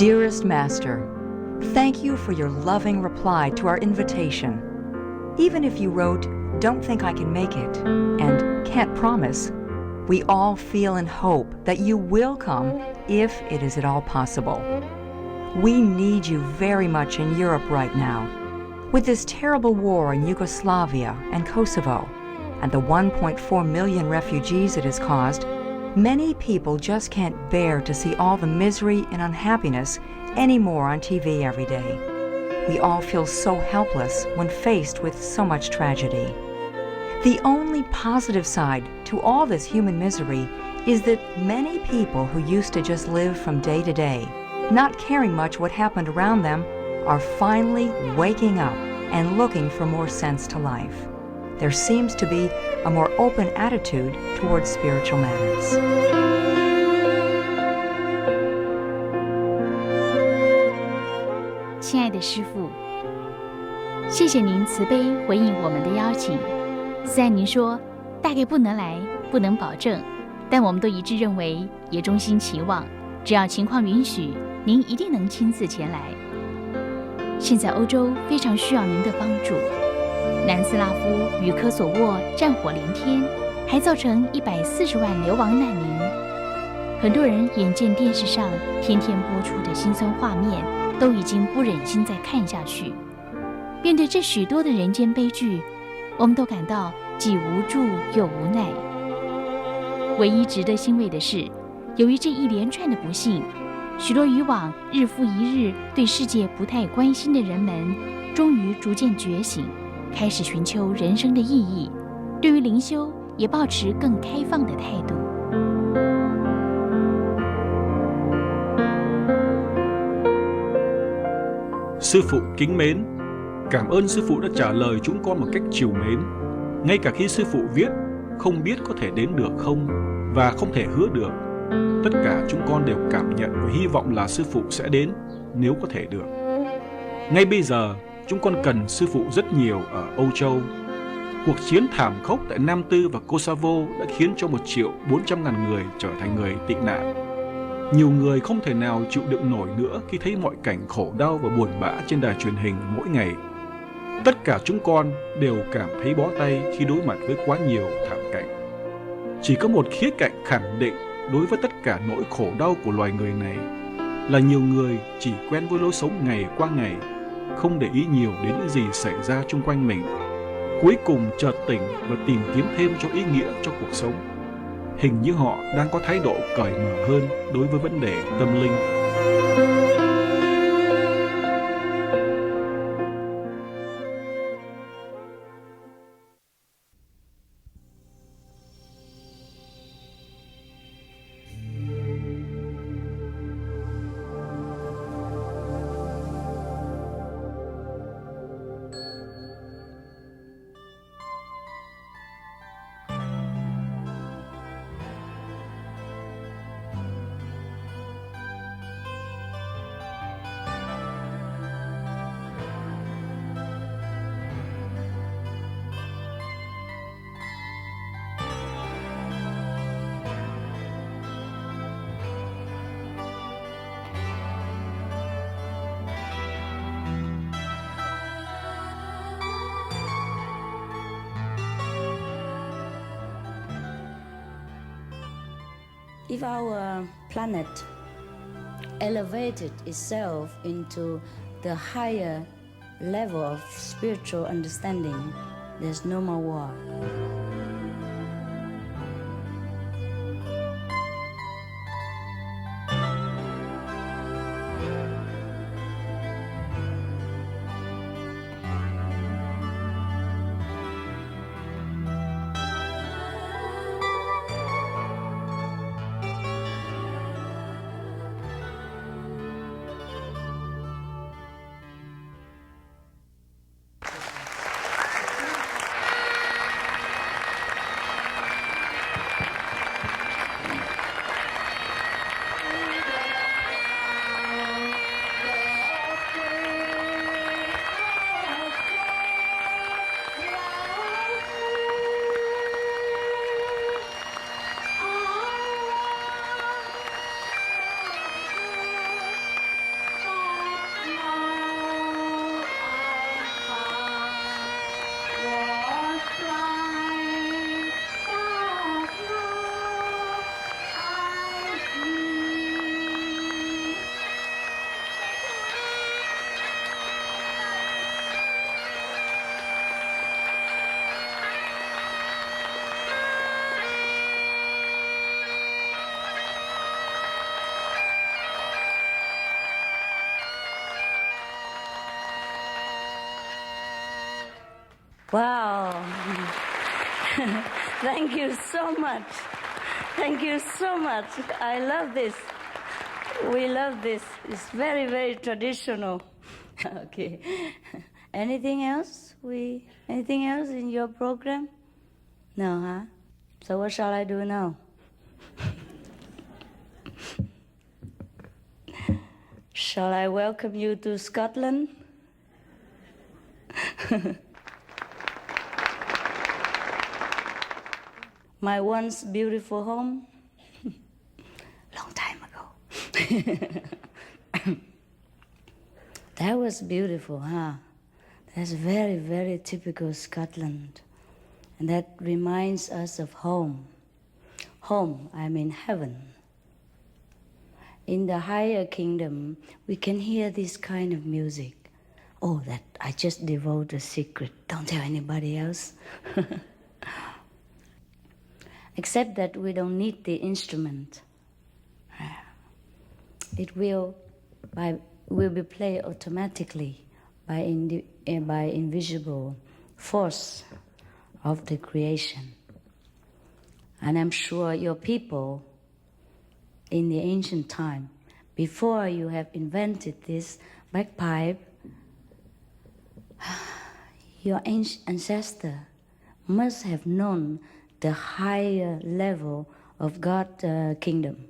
Dearest Master, thank you for your loving reply to our invitation. Even if you wrote, "Don't think I can make it," and "Can't promise," we all feel and hope that you will come if it is at all possible. We need you very much in Europe right now. With this terrible war in Yugoslavia and Kosovo, and the 1.4 million refugees it has caused, many people just can't bear to see all the misery and unhappiness anymore on TV every day. We all feel so helpless when faced with so much tragedy. The only positive side to all this human misery is that many people who used to just live from day to day, not caring much what happened around them, are finally waking up and looking for more sense to life. There seems to be a more open attitude towards spiritual matters. 亲爱的师父，谢谢您慈悲回应我们的邀请。虽然您说大概不能来，不能保证，但我们都一致认为，也衷心期望，只要情况允许，您一定能亲自前来。现在欧洲非常需要您的帮助。南斯拉夫与科索沃战火连天，还造成140万流亡难民。很多人眼见电视上天天播出的辛酸画面，都已经不忍心再看下去。面对这许多的人间悲剧，我们都感到既无助又无奈。唯一值得欣慰的是，由于这一连串的不幸，许多以往日复一日对世界不太关心的人们，终于逐渐觉醒，开始寻求人生的意义，对于灵修也抱持更开放的态度。Sư phụ kính mến, cảm ơn sư phụ đã trả lời chúng con một cách trìu mến. Ngay cả khi sư phụ viết không biết có thể đến được không và không thể hứa được, tất cả chúng con đều cảm nhận và hy vọng là sư phụ sẽ đến nếu có thể được. Ngay bây giờ, chúng con cần sư phụ rất nhiều ở Âu Châu. Cuộc chiến thảm khốc tại Nam Tư và Kosovo đã khiến cho 1.400.000 người trở thành người tị nạn. Nhiều người không thể nào chịu đựng nổi nữa khi thấy mọi cảnh khổ đau và buồn bã trên đài truyền hình mỗi ngày. Tất cả chúng con đều cảm thấy bó tay khi đối mặt với quá nhiều thảm cảnh. Chỉ có một khía cạnh khẳng định đối với tất cả nỗi khổ đau của loài người này là nhiều người chỉ quen với lối sống ngày qua ngày, không để ý nhiều đến những gì xảy ra xung quanh mình. Cuối cùng chợt tỉnh và tìm kiếm thêm cho ý nghĩa cho cuộc sống. Hình như họ đang có thái độ cởi mở hơn đối với vấn đề tâm linh. If our planet elevated itself into the higher level of spiritual understanding, there's no more war. Wow. Thank you so much. Thank you so much. I love this. We love this. It's very, very traditional. Okay. Anything else? Anything else in your program? No, huh? So what shall I do now? Shall I welcome you to Scotland? My once beautiful home. Long time ago. That was beautiful, huh? That's very, very typical Scotland. And that reminds us of home. Home, I mean heaven. In the higher kingdom, we can hear this kind of music. Oh, that I just divulged a secret. Don't tell anybody else. Except that we don't need the instrument. It will be played automatically by invisible force of the creation. And I'm sure your people in the ancient time, before you have invented this bagpipe, your ancient ancestor must have known the higher level of God's kingdom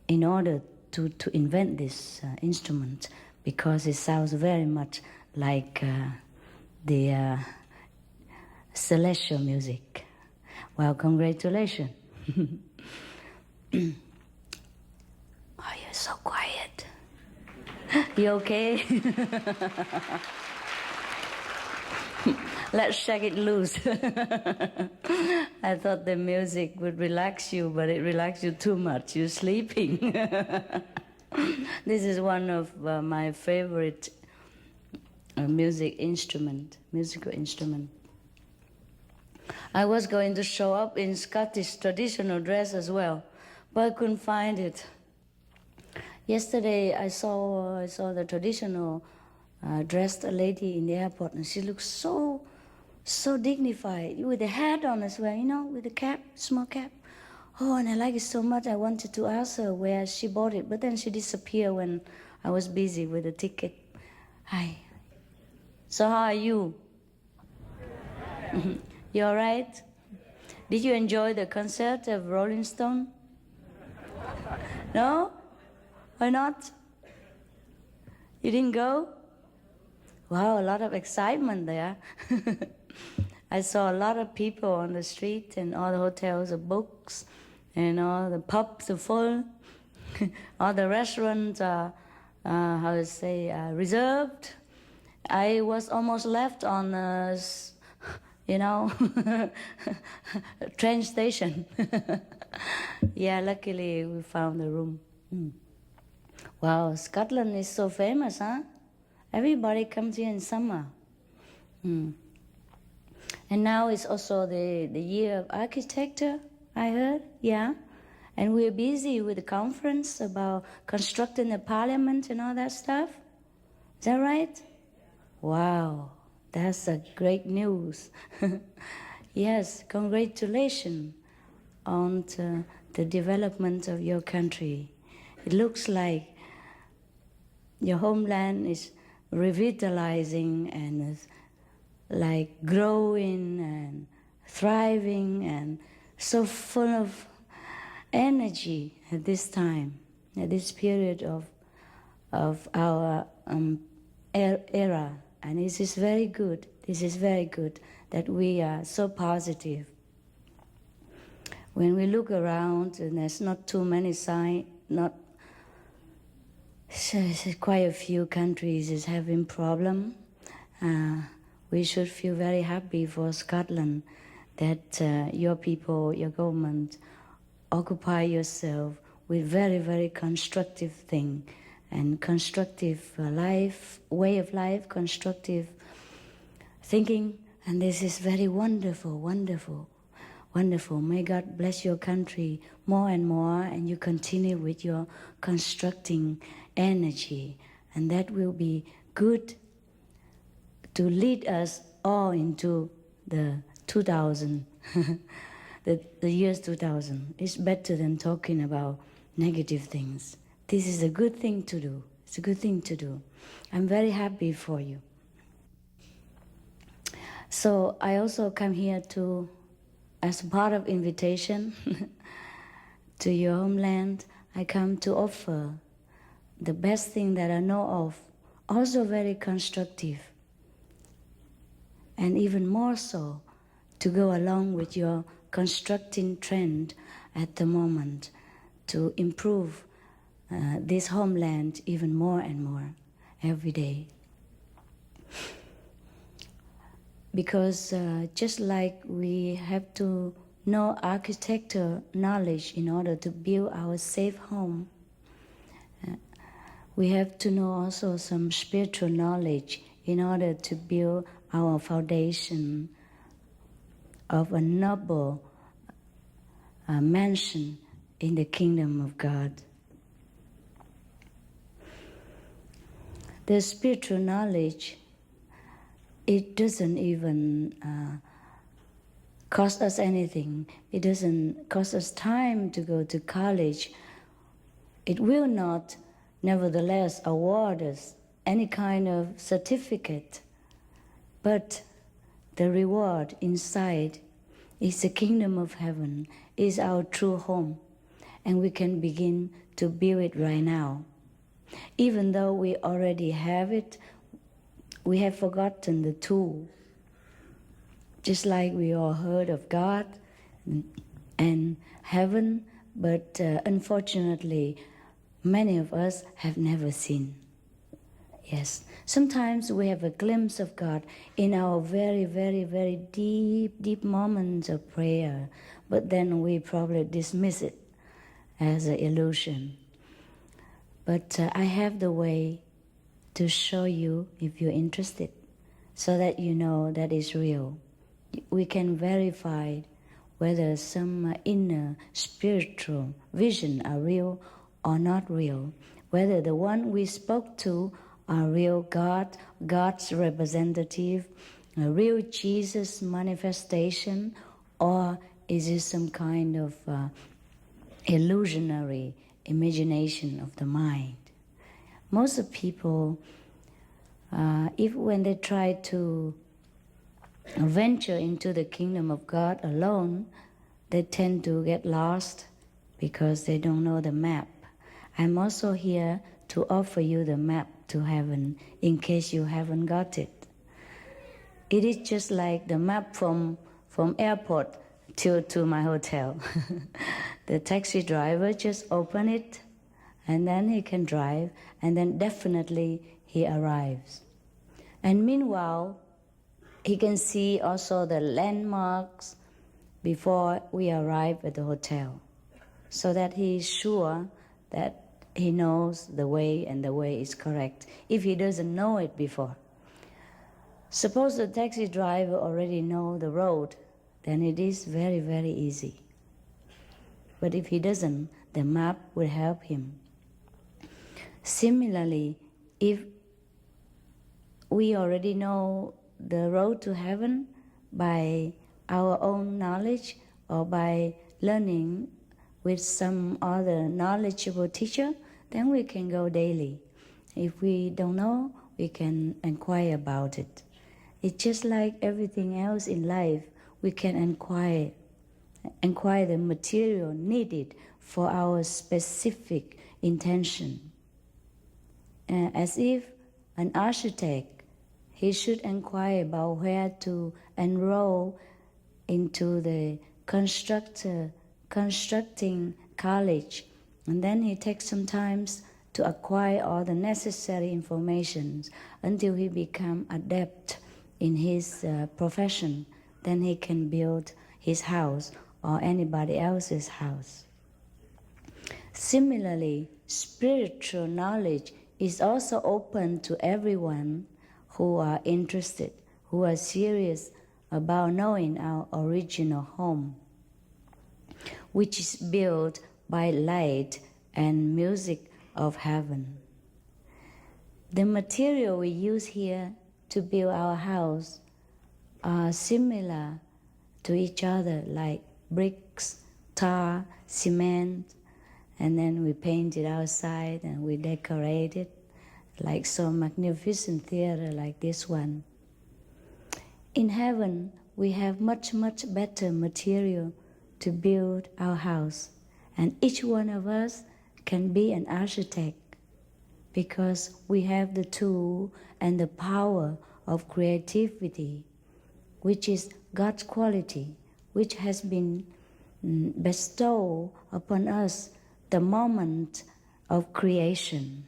in order to invent this instrument, because it sounds very much like the celestial music. Well, congratulations. Oh, you're so quiet. You okay? Let's shake it loose. I thought the music would relax you, but it relaxed you too much. You're sleeping. This is one of my favorite musical instrument. I was going to show up in Scottish traditional dress as well, but I couldn't find it. Yesterday I saw the traditional dressed lady in the airport, and she looks so dignified, with a hat on as well, with a cap, small cap. Oh, and I like it so much. I wanted to ask her where she bought it, but then she disappeared when I was busy with the ticket. Hi. So how are you? You all right? Did you enjoy the concert of Rolling Stone? No? Why not? You didn't go? Wow, a lot of excitement there. I saw a lot of people on the street, and all the hotels are booked, and all the pubs are full. All the restaurants are, reserved. I was almost left on train station. Yeah, luckily we found a room. Wow, Scotland is so famous, huh? Everybody comes here in summer. And now it's also the year of architecture, I heard, yeah. And we're busy with the conference about constructing the parliament and all that stuff. Is that right? Wow, that's a great news. Yes, congratulations on the development of your country. It looks like your homeland is revitalizing and is like growing and thriving and so full of energy at this time, at this period of our era. And this is very good. This is very good that we are so positive. When we look around, and there's not too many signs, quite a few countries is having problem. We should feel very happy for Scotland that your people, your government, occupy yourself with very, very constructive thing and constructive way of life, constructive thinking. And this is very wonderful, wonderful, wonderful. May God bless your country more and more, and you continue with your constructing energy. And that will be good to lead us all into the 2000, the years 2000. It's better than talking about negative things. This is a good thing to do. It's a good thing to do. I'm very happy for you. So I also come here to, as part of invitation to your homeland, I come to offer the best thing that I know of, also very constructive, and even more so, to go along with your constructing trend at the moment to improve this homeland even more and more every day. Because just like we have to know architecture knowledge in order to build our safe home, we have to know also some spiritual knowledge in order to build our foundation of a noble mansion in the kingdom of God. The spiritual knowledge, it doesn't even cost us anything. It doesn't cost us time to go to college. It will not, nevertheless, award us any kind of certificate. But the reward inside is the kingdom of heaven, is our true home. And we can begin to build it right now. Even though we already have it, we have forgotten the tool. Just like we all heard of God and heaven, but unfortunately, many of us have never seen. Yes, sometimes we have a glimpse of God in our very, very, very deep, deep moments of prayer, but then we probably dismiss it as an illusion. But I have the way to show you if you're interested, so that you know that it's real. We can verify whether some inner spiritual vision are real or not real, whether the one we spoke to are real God, God's representative, a real Jesus manifestation, or is it some kind of illusionary imagination of the mind. Most of people, if when they try to venture into the kingdom of God alone, they tend to get lost because they don't know the map. I'm also here to offer you the map to heaven in case you haven't got it. It is just like the map from airport to my hotel. The taxi driver just open it, and then he can drive, and then definitely he arrives. And meanwhile, he can see also the landmarks before we arrive at the hotel, so that he is sure that he knows the way and the way is correct, if he doesn't know it before. Suppose the taxi driver already know the road, then it is very, very easy. But if he doesn't, the map will help him. Similarly, if we already know the road to heaven by our own knowledge or by learning with some other knowledgeable teacher, then we can go daily. If we don't know, we can inquire about it. It's just like everything else in life. We can inquire the material needed for our specific intention. As if an architect, he should inquire about where to enroll into the constructing college, and then he takes some time to acquire all the necessary information until he become adept in his profession. Then he can build his house or anybody else's house. Similarly, spiritual knowledge is also open to everyone who are interested, who are serious about knowing our original home, which is built by light and music of heaven. The material we use here to build our house are similar to each other, like bricks, tar, cement, and then we paint it outside and we decorate it like some magnificent theater like this one. In heaven, we have much, much better material to build our house, and each one of us can be an architect because we have the tool and the power of creativity, which is God's quality, which has been bestowed upon us the moment of creation,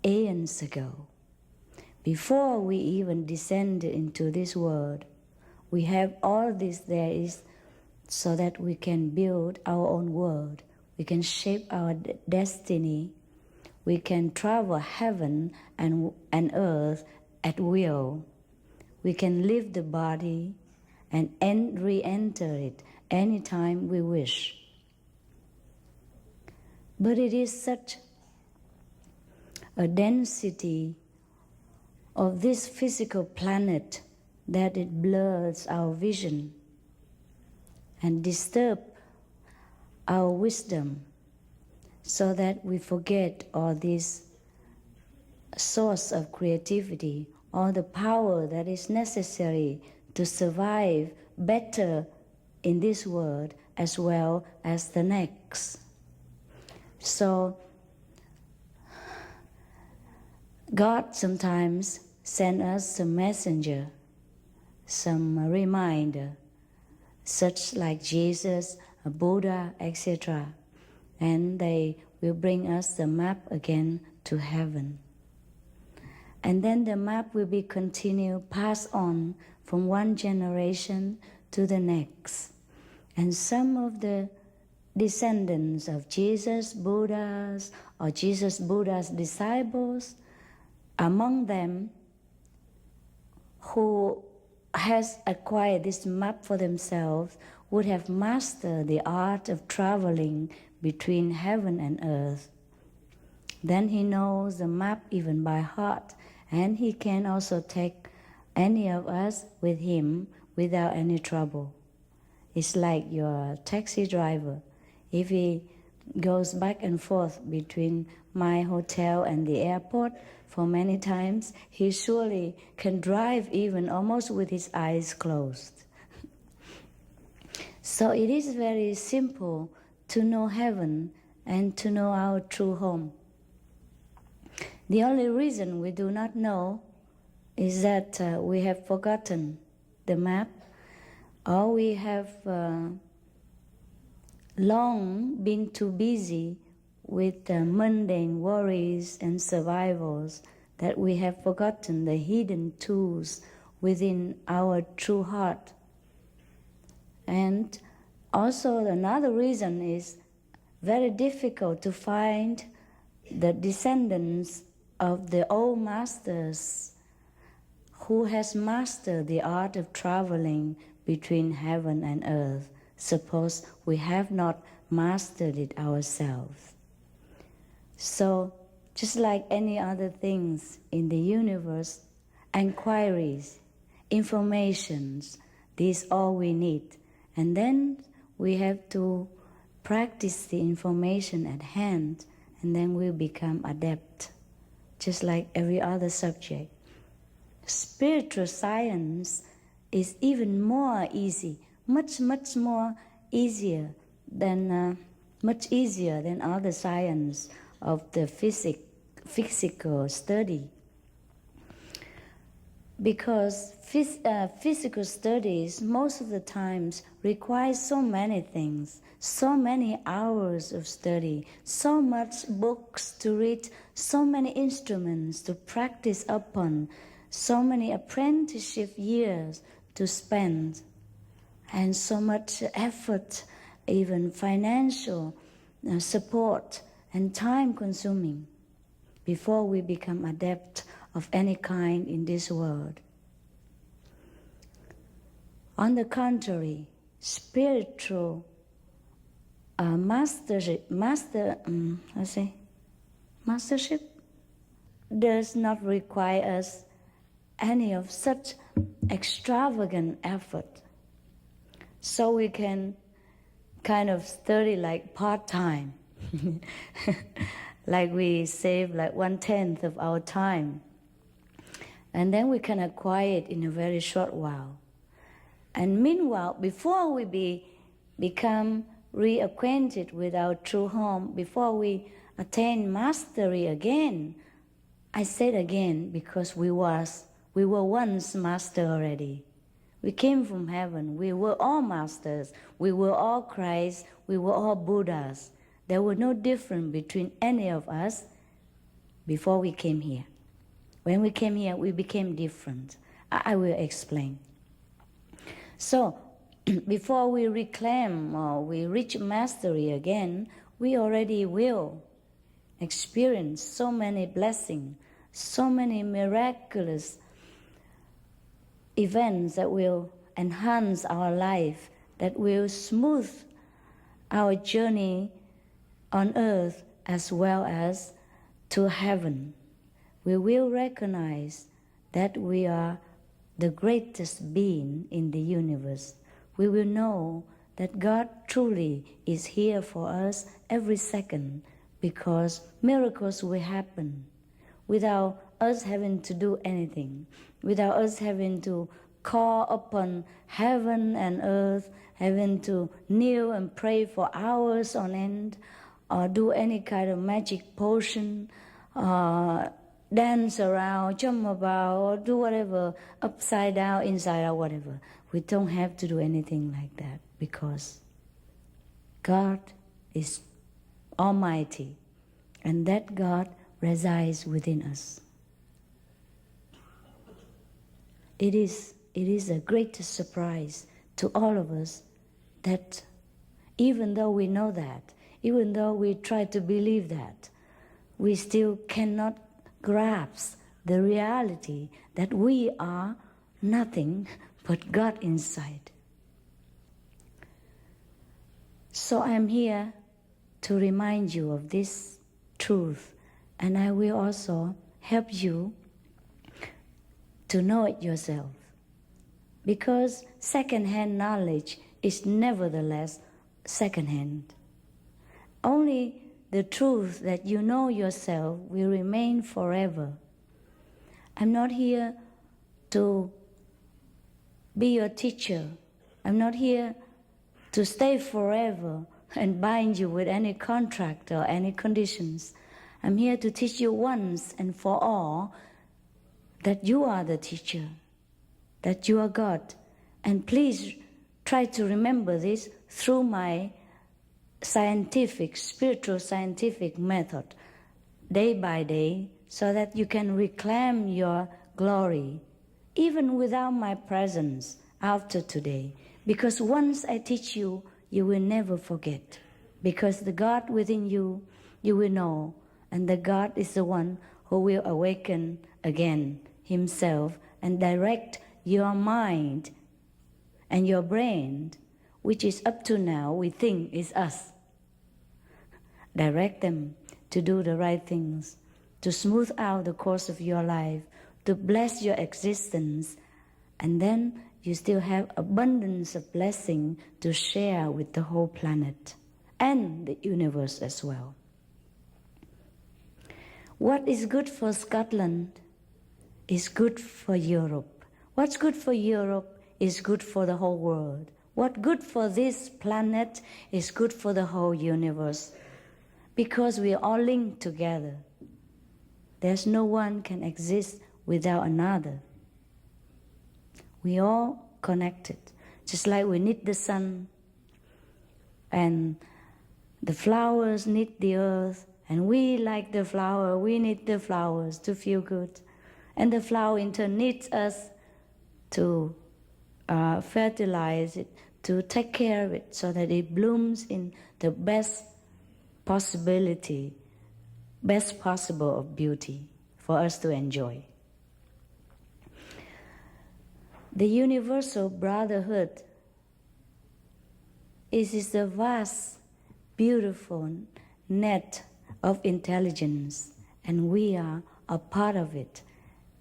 aeons ago. Before we even descend into this world, we have all this there is so that we can build our own world. We can shape our destiny. We can travel heaven and earth at will. We can leave the body and re-enter it anytime we wish. But it is such a density of this physical planet that it blurs our vision and disturbs our wisdom, so that we forget all this source of creativity, all the power that is necessary to survive better in this world as well as the next. So God sometimes sends us some messenger, some reminder, such like Jesus, Buddha, etc. And they will bring us the map again to heaven. And then the map will be continued, passed on from one generation to the next. And some of the descendants of Jesus, Buddhas, or Jesus, Buddha's disciples, among them who has acquired this map for themselves would have mastered the art of traveling between heaven and earth. Then he knows the map even by heart, and he can also take any of us with him without any trouble. It's like your taxi driver. If he goes back and forth between my hotel and the airport for many times, he surely can drive even almost with his eyes closed. So it is very simple to know heaven and to know our true home. The only reason we do not know is that we have forgotten the map, or we have long been too busy with mundane worries and survivals that we have forgotten the hidden tools within our true heart. And also another reason is very difficult to find the descendants of the old masters who has mastered the art of traveling between heaven and earth. Suppose we have not mastered it ourselves. So, just like any other things in the universe, inquiries, informations, these all we need. And then we have to practice the information at hand, and then we become adept, just like every other subject. Spiritual science is even more easy, much more easier than other science of the physical study. Because physical studies most of the times require so many things, so many hours of study, so much books to read, so many instruments to practice upon, so many apprenticeship years to spend, and so much effort, even financial support and time consuming before we become adept of any kind in this world. On the contrary, spiritual mastership does not require us any of such extravagant effort. So we can kind of study like part-time. Like we save like 1/10 of our time. And then we can acquire it in a very short while. And meanwhile, before we become reacquainted with our true home, before we attain mastery again, I said again because we were once master already. We came from heaven. We were all masters. We were all Christ. We were all Buddhas. There was no difference between any of us before we came here. When we came here, we became different. I will explain. So, before we reclaim or we reach mastery again, we already will experience so many blessings, so many miraculous events that will enhance our life, that will smooth our journey on earth as well as to heaven. We will recognize that we are the greatest being in the universe. We will know that God truly is here for us every second, because miracles will happen without us having to do anything, without us having to call upon heaven and earth, having to kneel and pray for hours on end, or do any kind of magic potion, dance around, jump about, or do whatever, upside down, inside out, whatever. We don't have to do anything like that, because God is Almighty, and that God resides within us. It is a great surprise to all of us that even though we know that, even though we try to believe that, we still cannot grasp the reality that we are nothing but God inside. So I'm here to remind you of this truth, and I will also help you to know it yourself. Because second-hand knowledge is nevertheless second-hand. Only the truth that you know yourself will remain forever. I'm not here to be your teacher. I'm not here to stay forever and bind you with any contract or any conditions. I'm here to teach you once and for all that you are the teacher, that you are God. And please try to remember this through my spiritual scientific method, day by day, so that you can reclaim your glory, even without my presence after today. Because once I teach you, you will never forget. Because the God within you, you will know. And the God is the one who will awaken again Himself and direct your mind and your brain, which is up to now we think is us. Direct them to do the right things, to smooth out the course of your life, to bless your existence, and then you still have abundance of blessing to share with the whole planet and the universe as well. What is good for Scotland is good for Europe. What's good for Europe is good for the whole world. What's good for this planet is good for the whole universe, because we are all linked together. There's no one can exist without another. We all connected, just like we need the sun, and the flowers need the earth, and we like the flower, we need the flowers to feel good. And the flower in turn needs us to fertilize it, to take care of it so that it blooms in the best possibility, best possible of beauty for us to enjoy. The universal brotherhood is the vast, beautiful net of intelligence, and we are a part of it.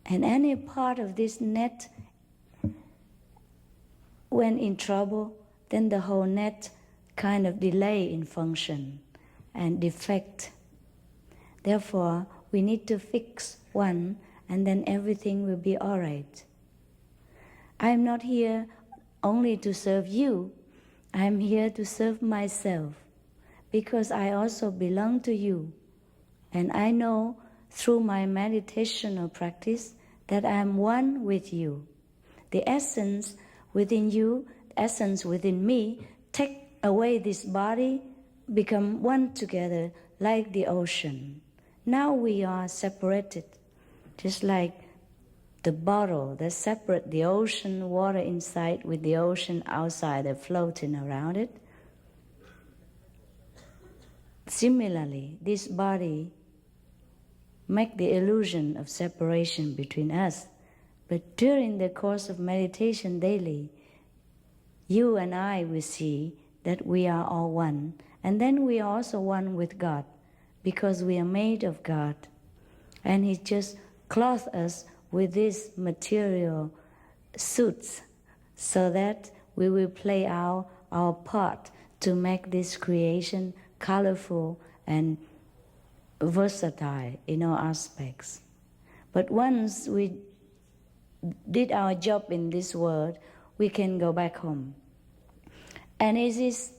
And any part of this net when in trouble, then the whole net kind of delay in function and defect. Therefore, we need to fix one, and then everything will be all right. I am not here only to serve you. I am here to serve myself, because I also belong to you. And I know through my meditational practice that I am one with you. The essence within you, essence within me, take away this body, become one together like the ocean. Now we are separated, just like the bottle that separates the ocean water inside with the ocean outside that floating around it. Similarly, this body make the illusion of separation between us. But during the course of meditation daily, you and I will see that we are all one. And then we are also one with God, because we are made of God. And He just clothed us with these material suits so that we will play our part to make this creation colorful and versatile in all aspects. But once we did our job in this world, we can go back home. And it is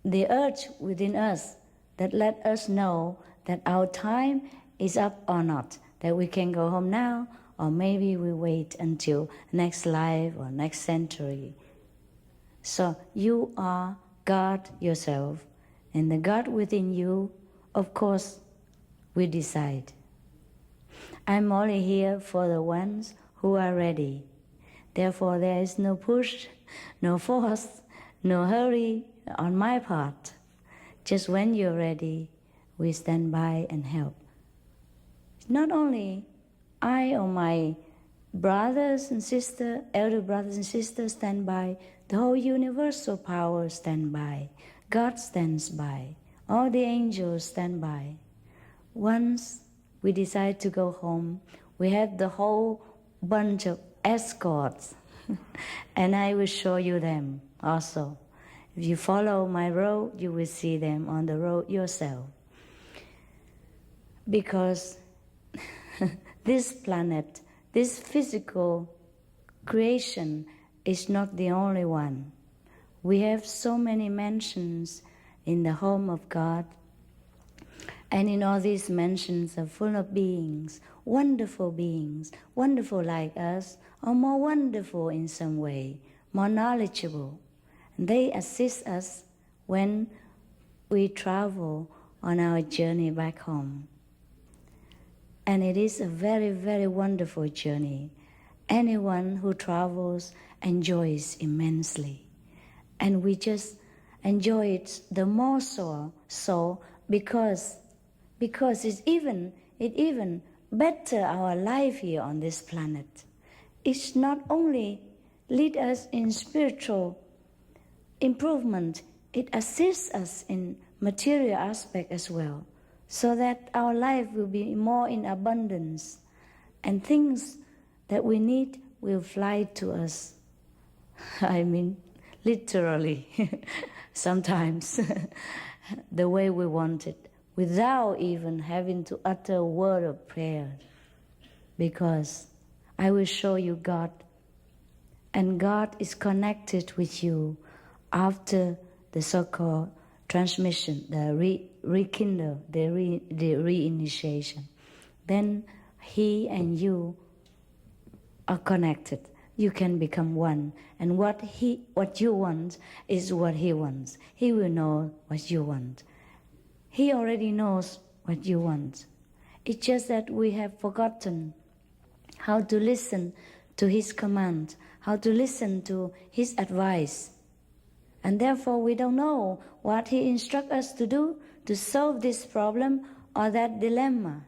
the urge within us that let us know that our time is up or not, that we can go home now, or maybe we wait until next life or next century. So you are God yourself, and the God within you, of course, we decide. I'm only here for the ones who are ready. Therefore, there is no push, no force, no hurry on my part. Just when you're ready, we stand by and help. Not only I or my brothers and sisters, elder brothers and sisters stand by, the whole universal power stand by. God stands by. All the angels stand by. Once we decide to go home, we have the whole bunch of escorts, and I will show you them also. If you follow my road, you will see them on the road yourself. Because this planet, this physical creation is not the only one. We have so many mansions in the home of God, and in all these mansions are full of beings, wonderful like us, or more wonderful in some way, more knowledgeable. And they assist us when we travel on our journey back home. And it is a very, very wonderful journey. Anyone who travels enjoys immensely. And we just enjoy it the more so because it even better our life here on this planet. It's not only lead us in spiritual improvement, it assists us in material aspect as well, so that our life will be more in abundance, and things that we need will fly to us. I mean, literally, sometimes, the way we want it, without even having to utter a word of prayer, because I will show you God, and God is connected with you after the so-called transmission, the rekindle, the reinitiation. Then He and you are connected. You can become one, and what you want is what He wants. He will know what you want. He already knows what you want. It's just that we have forgotten how to listen to His command, how to listen to His advice. And therefore we don't know what He instructs us to do to solve this problem or that dilemma.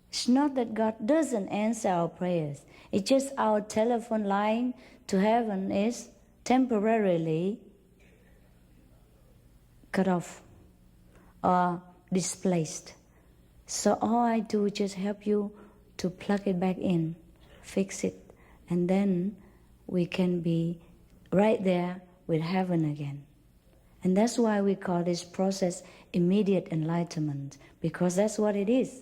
It's not that God doesn't answer our prayers. It's just our telephone line to heaven is temporarily cut off or displaced. So all I do is just help you to plug it back in fix it, and then we can be right there with heaven again. And that's why we call this process immediate enlightenment, because that's what it is.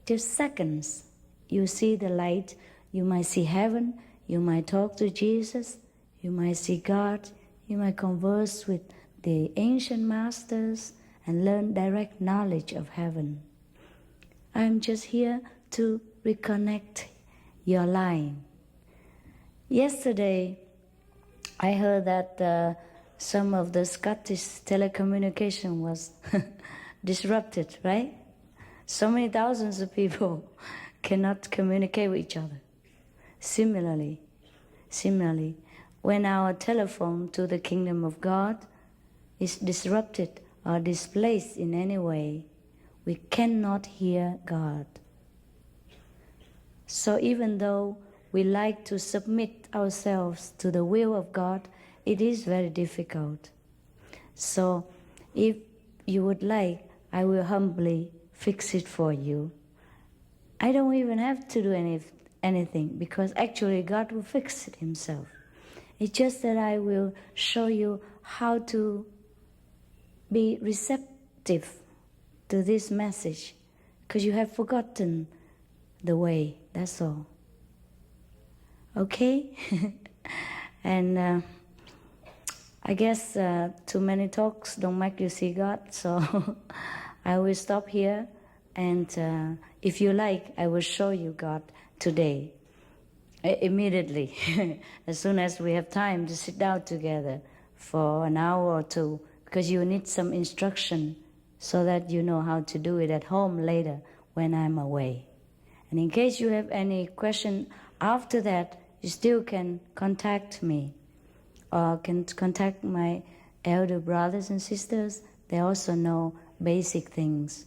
Just seconds, you see the light, you might see heaven, you might talk to Jesus, you might see God, you might converse with the ancient masters and learn direct knowledge of heaven. I'm just here to reconnect your line. Yesterday, I heard that some of the Scottish telecommunication was disrupted, right? So many thousands of people cannot communicate with each other. Similarly, when our telephone to the kingdom of God is disrupted or displaced in any way, we cannot hear God. So even though we like to submit ourselves to the will of God, it is very difficult. So if you would like, I will humbly fix it for you. I don't even have to do anything, because actually God will fix it himself. It's just that I will show you how to be receptive to this message, because you have forgotten the way, that's all. Okay? And I guess too many talks don't make you see God, so I will stop here, and if you like, I will show you God today, immediately, as soon as we have time to sit down together for an hour or two, because you need some instruction so that you know how to do it at home later when I'm away. And in case you have any question after that, you still can contact me or can contact my elder brothers and sisters. They also know basic things.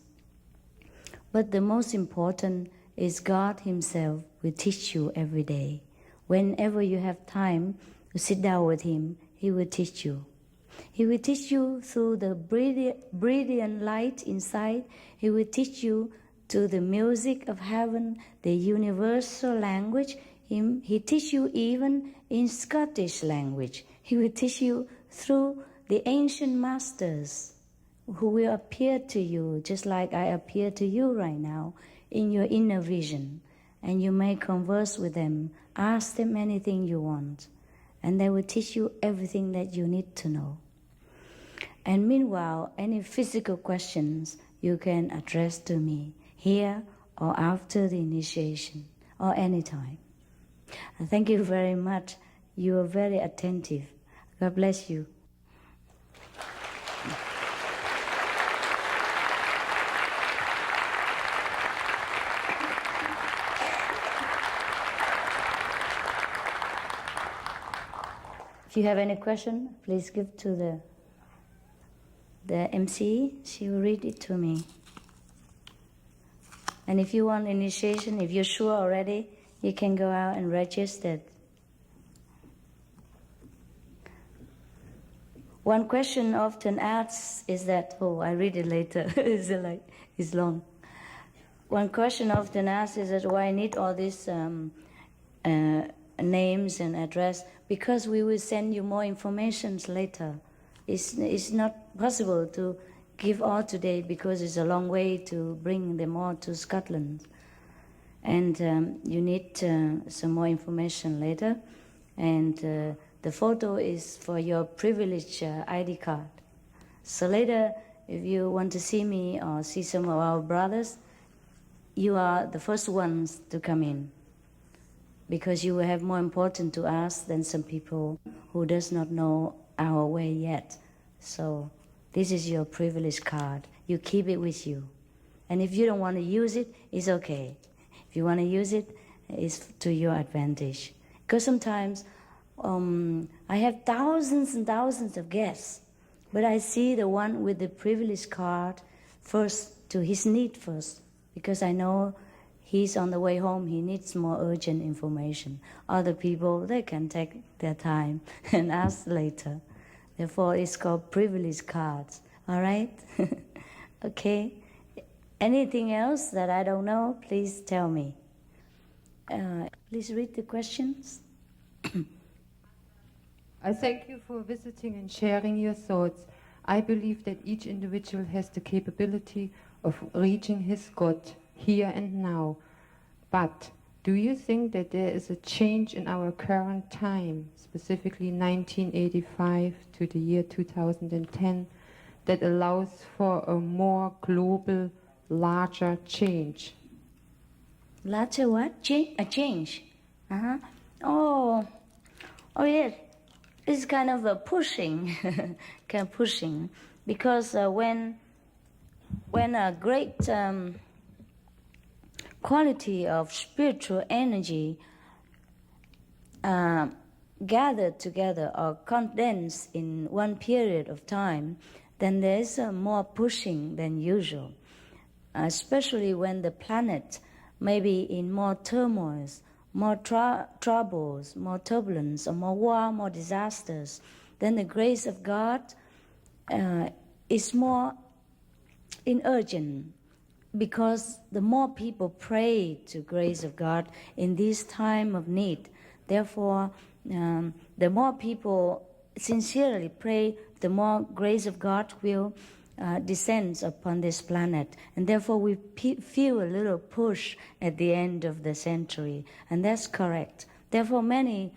But the most important is God himself will teach you every day. Whenever you have time to sit down with him, he will teach you. He will teach you through the brilliant light inside. He will teach you to the music of heaven, the universal language. He teach you even in Scottish language. He will teach you through the ancient masters who will appear to you just like I appear to you right now in your inner vision. And you may converse with them, ask them anything you want, and they will teach you everything that you need to know. And meanwhile, any physical questions you can address to me here or after the initiation or anytime. Thank you very much. You are very attentive. God bless you. If you have any question, please give to the MC. She will read it to me. And if you want initiation, if you're sure already, you can go out and register. One question often asked is that, I read it later, it's long. One question often asked is that why I need all these names and address, because we will send you more information later. It's not possible to give all today because it's a long way to bring them all to Scotland. And you need some more information later. And the photo is for your privilege ID card. So later, if you want to see me or see some of our brothers, you are the first ones to come in, because you will have more important to ask than some people who does not know our way yet. So this is your privilege card. You keep it with you. And if you don't want to use it, it's okay. If you want to use it, it's to your advantage. Because sometimes I have thousands and thousands of guests, but I see the one with the privilege card first, to his need first, because I know he's on the way home, he needs more urgent information. Other people, they can take their time and ask later. Therefore, it's called privilege cards, all right? Okay. Anything else that I don't know, please tell me. Please read the questions. I thank you for visiting and sharing your thoughts. I believe that each individual has the capability of reaching his God here and now. But do you think that there is a change in our current time, specifically 1985 to the year 2010, that allows for a more global, larger change? Larger what? A change. Uh-huh. Oh yes. It's kind of a pushing, because when a great quality of spiritual energy gathered together or condensed in one period of time, then there's more pushing than usual, especially when the planet may be in more turmoils, more troubles, more turbulence, or more war, more disasters. Then the grace of God is more urgent, because the more people pray to grace of God in this time of need, therefore the more people sincerely pray, the more grace of God will descends upon this planet, and therefore we feel a little push at the end of the century, and that's correct. Therefore many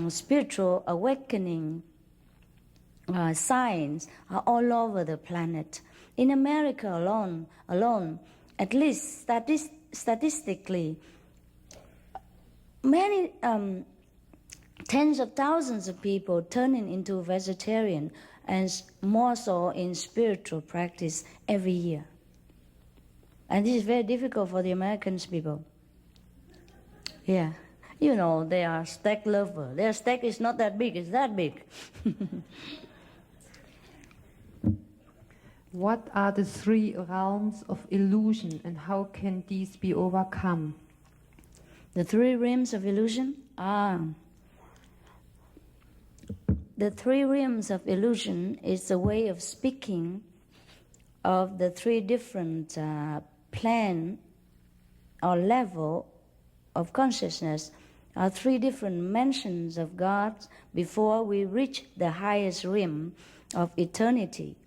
spiritual awakening signs are all over the planet. In America alone, at least statistically, many tens of thousands of people turning into vegetarian, and more so in spiritual practice every year. And this is very difficult for the American people. Yeah. You know, they are steak lovers. Their steak is not that big, it's that big. What are the three realms of illusion, and how can these be overcome? The three realms of illusion? The three realms of illusion is a way of speaking of the three different plan or level of consciousness, or three different mentions of God before we reach the highest realm of eternity.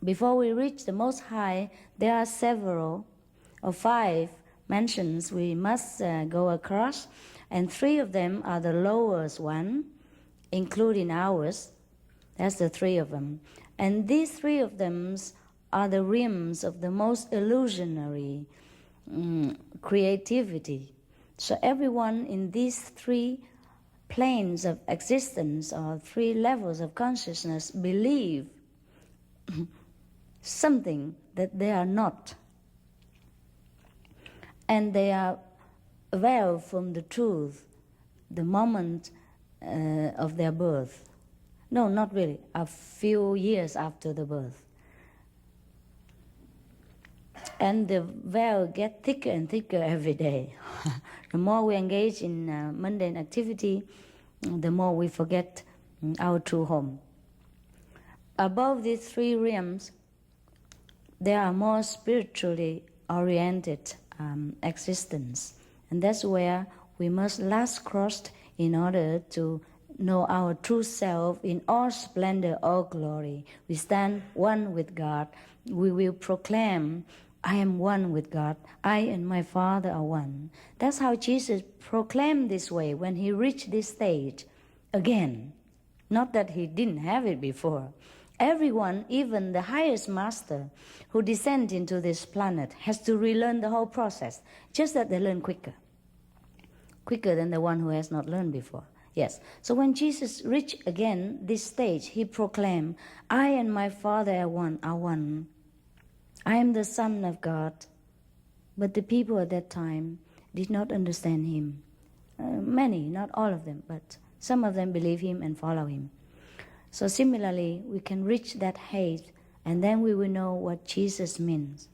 Before we reach the Most High, there are several or 5 mentions we must go across, and 3 of them are the lowest one, including ours. That's the 3 of them. And these 3 of them are the realms of the most illusionary creativity. So everyone in these 3 planes of existence, or 3 levels of consciousness, believe something that they are not. And they are veiled from the truth the moment of their birth. No, not really, a few years after the birth. And the veil gets thicker and thicker every day. The more we engage in mundane activity, the more we forget our true home. Above these 3 realms, there are more spiritually oriented existence. And that's where we must last cross in order to know our true self in all splendor, all glory. We stand one with God. We will proclaim, I am one with God. I and my Father are one. That's how Jesus proclaimed this way when he reached this stage again. Not that he didn't have it before. Everyone, even the highest master who descends into this planet, has to relearn the whole process, just that they learn quicker than the one who has not learned before. Yes. So when Jesus reached again this stage, he proclaimed, I and my Father are one. I am the Son of God. But the people at that time did not understand him. Many, not all of them, but some of them believe him and follow him. So similarly, we can reach that height, and then we will know what Jesus means.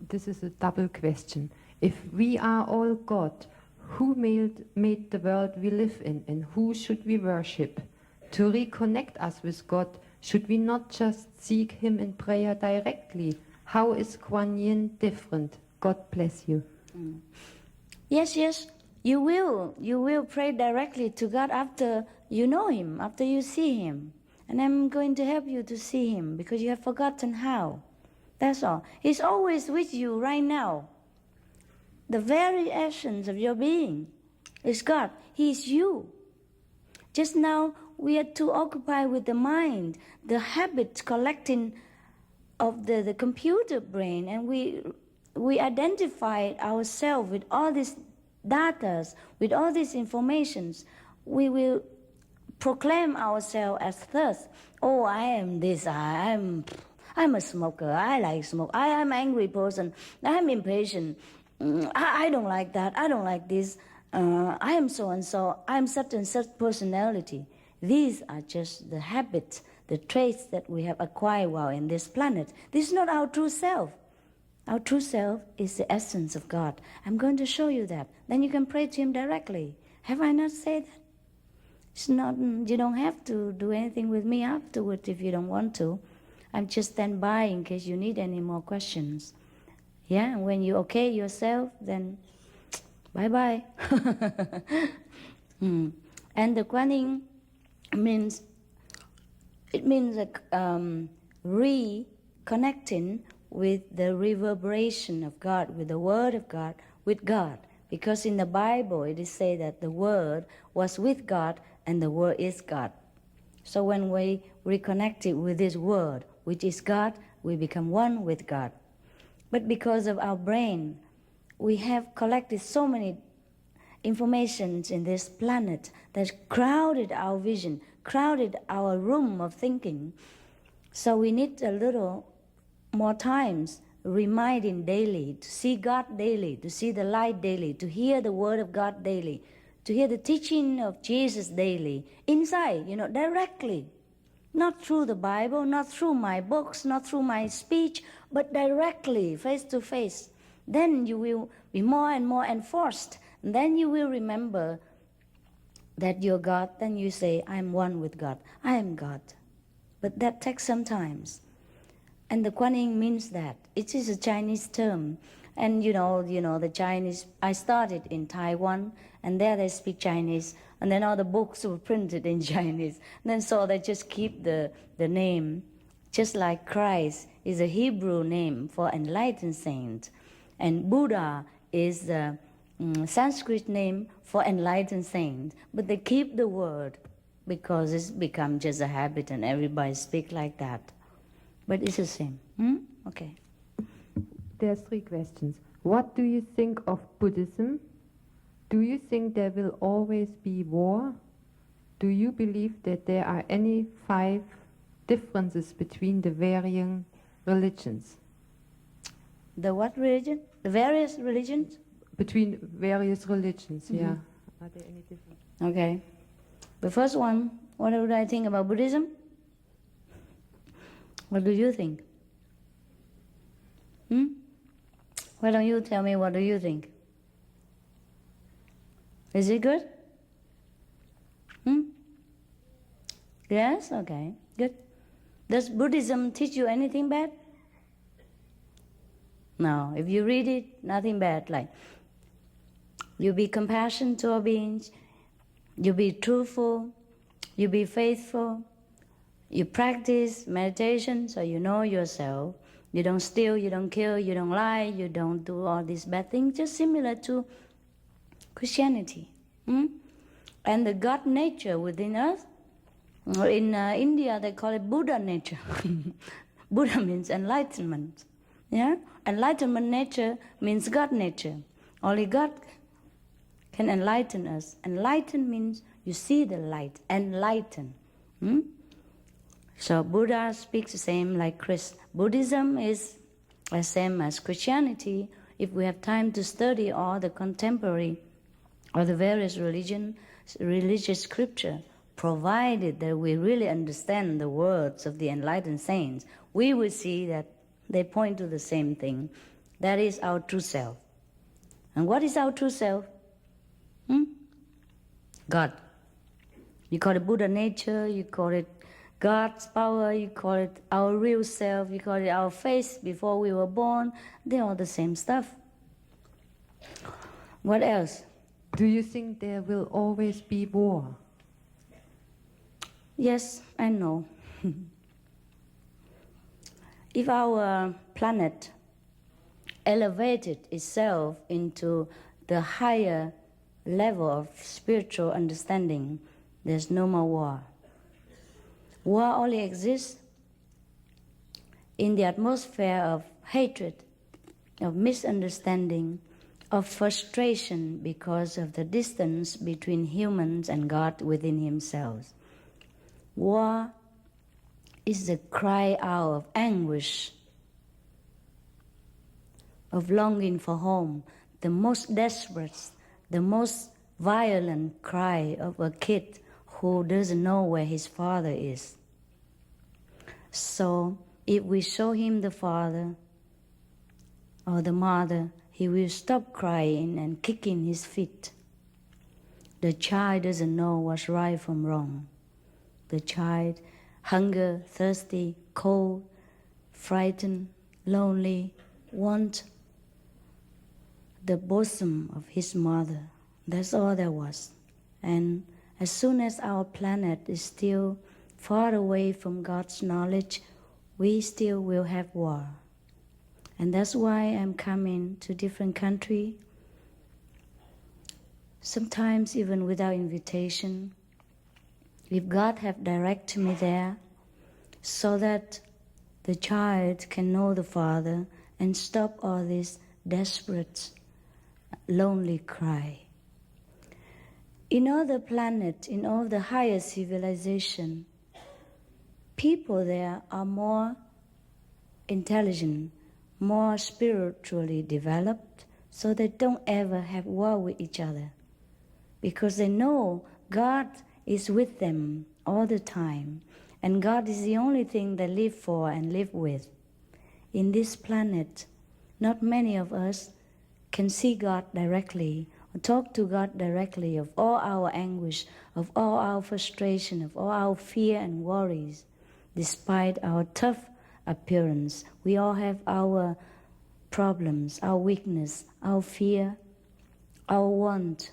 This is a double question. If we are all God, who made the world we live in, and who should we worship? To reconnect us with God, should we not just seek him in prayer directly? How is Kuan Yin different? God bless you. Yes. you will pray directly to God after you know Him, after you see Him. And I'm going to help you to see Him because you have forgotten how. That's all. He's always with you right now. The very essence of your being is God. He is you. Just now, we are too occupied with the mind, the habit collecting of the computer brain, and we identify ourselves with all these data, with all these informations. We will proclaim ourselves as thus. Oh, I am this. I'm a smoker. I like smoke. I am an angry person. I'm impatient. I don't like that. I don't like this. I am so and so. I'm such and such personality. These are just the habits, the traits that we have acquired while in this planet. This is not our true self. Our true self is the essence of God. I'm going to show you that. Then you can pray to Him directly. Have I not said that? It's not. You don't have to do anything with me afterwards if you don't want to. I'm just stand by in case you need any more questions. Yeah, and when you okay yourself, then bye-bye. And the Guanyin means, it means reconnecting with the reverberation of God, with the Word of God, with God. Because in the Bible it is said that the Word was with God and the Word is God. So when we reconnect it with this Word, which is God, we become one with God. But because of our brain, we have collected so many informations in this planet that crowded our vision, crowded our room of thinking. So we need a little more times reminding daily, to see God daily, to see the light daily, to hear the Word of God daily, to hear the teaching of Jesus daily, inside, directly. Not through the Bible, not through my books, not through my speech, but directly, face to face. Then you will be more and more enforced. And then you will remember that you're God. Then you say, I'm one with God. I am God. But that takes some time. And the Guanyin means that. It is a Chinese term. And the Chinese, I started in Taiwan, and there they speak Chinese, and then all the books were printed in Chinese. And then so they just keep the name, just like Christ is a Hebrew name for enlightened saint, and Buddha is the Sanskrit name for enlightened saint. But they keep the word because it's become just a habit and everybody speak like that. But it's the same. Okay. There's 3 questions. What do you think of Buddhism? Do you think there will always be war? Do you believe that there are any 5 differences between the varying religions? The what religion? The various religions? Between various religions, yeah. Are there any differences? Okay. The first one, what would I think about Buddhism? What do you think? Why don't you tell me, what do you think? Is it good? Yes? Okay, good. Does Buddhism teach you anything bad? No. If you read it, nothing bad. Like, you be compassionate to all beings, you be truthful, you be faithful, you practice meditation so you know yourself. You don't steal, you don't kill, you don't lie, you don't do all these bad things, just similar to Christianity. And the God nature within us, in India they call it Buddha nature. Buddha means enlightenment. Yeah? Enlightenment nature means God nature. Only God can enlighten us. Enlighten means you see the light. Enlighten. So Buddha speaks the same like Christ. Buddhism is the same as Christianity. If we have time to study all the contemporary or the various religious scripture, provided that we really understand the words of the enlightened saints, we will see that they point to the same thing. That is our true self. And what is our true self? God. You call it Buddha nature, you call it God's power, you call it our real self, you call it our face before we were born. They're all the same stuff. What else? Do you think there will always be war? Yes and no. If our planet elevated itself into the higher level of spiritual understanding, there's no more war. War only exists in the atmosphere of hatred, of misunderstanding, of frustration because of the distance between humans and God within Himself. War is the cry out of anguish, of longing for home, the most desperate, the most violent cry of a kid who doesn't know where his father is. So if we show him the father or the mother, he will stop crying and kicking his feet. The child doesn't know what's right from wrong. The child, hunger, thirsty, cold, frightened, lonely, want the bosom of his mother. That's all there was. And as soon as our planet is still far away from God's knowledge, we still will have war. And that's why I'm coming to different countries, sometimes even without invitation, if God have directed me there, so that the child can know the Father and stop all this desperate, lonely cry. In all the planet, in all the higher civilization, people there are more intelligent, more spiritually developed, so they don't ever have war with each other, because they know God is with them all the time, and God is the only thing they live for and live with. In this planet, not many of us can see God directly, or talk to God directly of all our anguish, of all our frustration, of all our fear and worries. Despite our tough appearance, we all have our problems, our weakness, our fear, our want,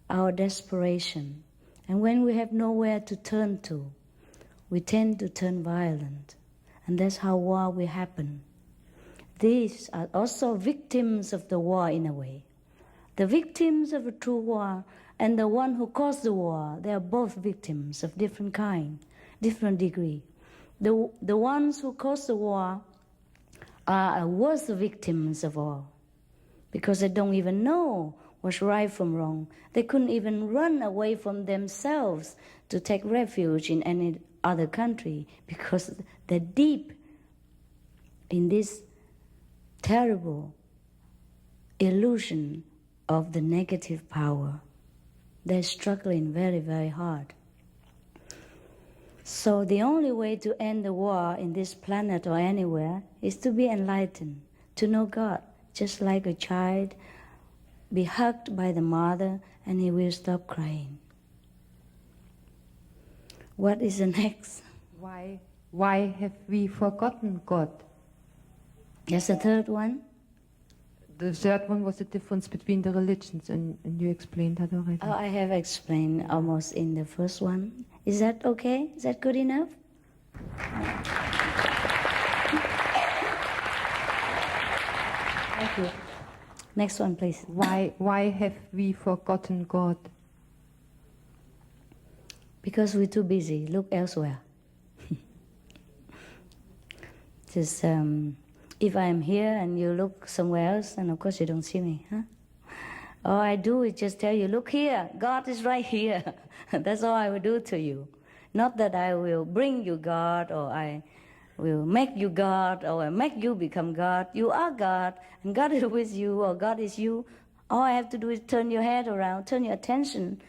our desperation. And when we have nowhere to turn to, we tend to turn violent. And that's how war will happen. These are also victims of the war in a way. The victims of a true war and the one who caused the war, they are both victims of different kind, different degree. The ones who caused the war are worst victims of all, because they don't even know what's right from wrong. They couldn't even run away from themselves to take refuge in any other country, because they're deep in this terrible illusion of the negative power. They're struggling very, very hard. So the only way to end the war in this planet or anywhere is to be enlightened, to know God, just like a child be hugged by the mother and he will stop crying. What is the next? Why have we forgotten God? Yes, the third one. The third one was the difference between the religions, and you explained that already. Oh, I have explained almost in the first one. Is that okay? Is that good enough? Thank you. Next one, please. Why have we forgotten God? Because we're too busy. Look elsewhere. Just if I'm here and you look somewhere else, and of course you don't see me, huh? All I do is just tell you, look here, God is right here. That's all I will do to you. Not that I will bring you God, or I will make you God, or I make you become God. You are God, and God is with you, or God is you. All I have to do is turn your head around, turn your attention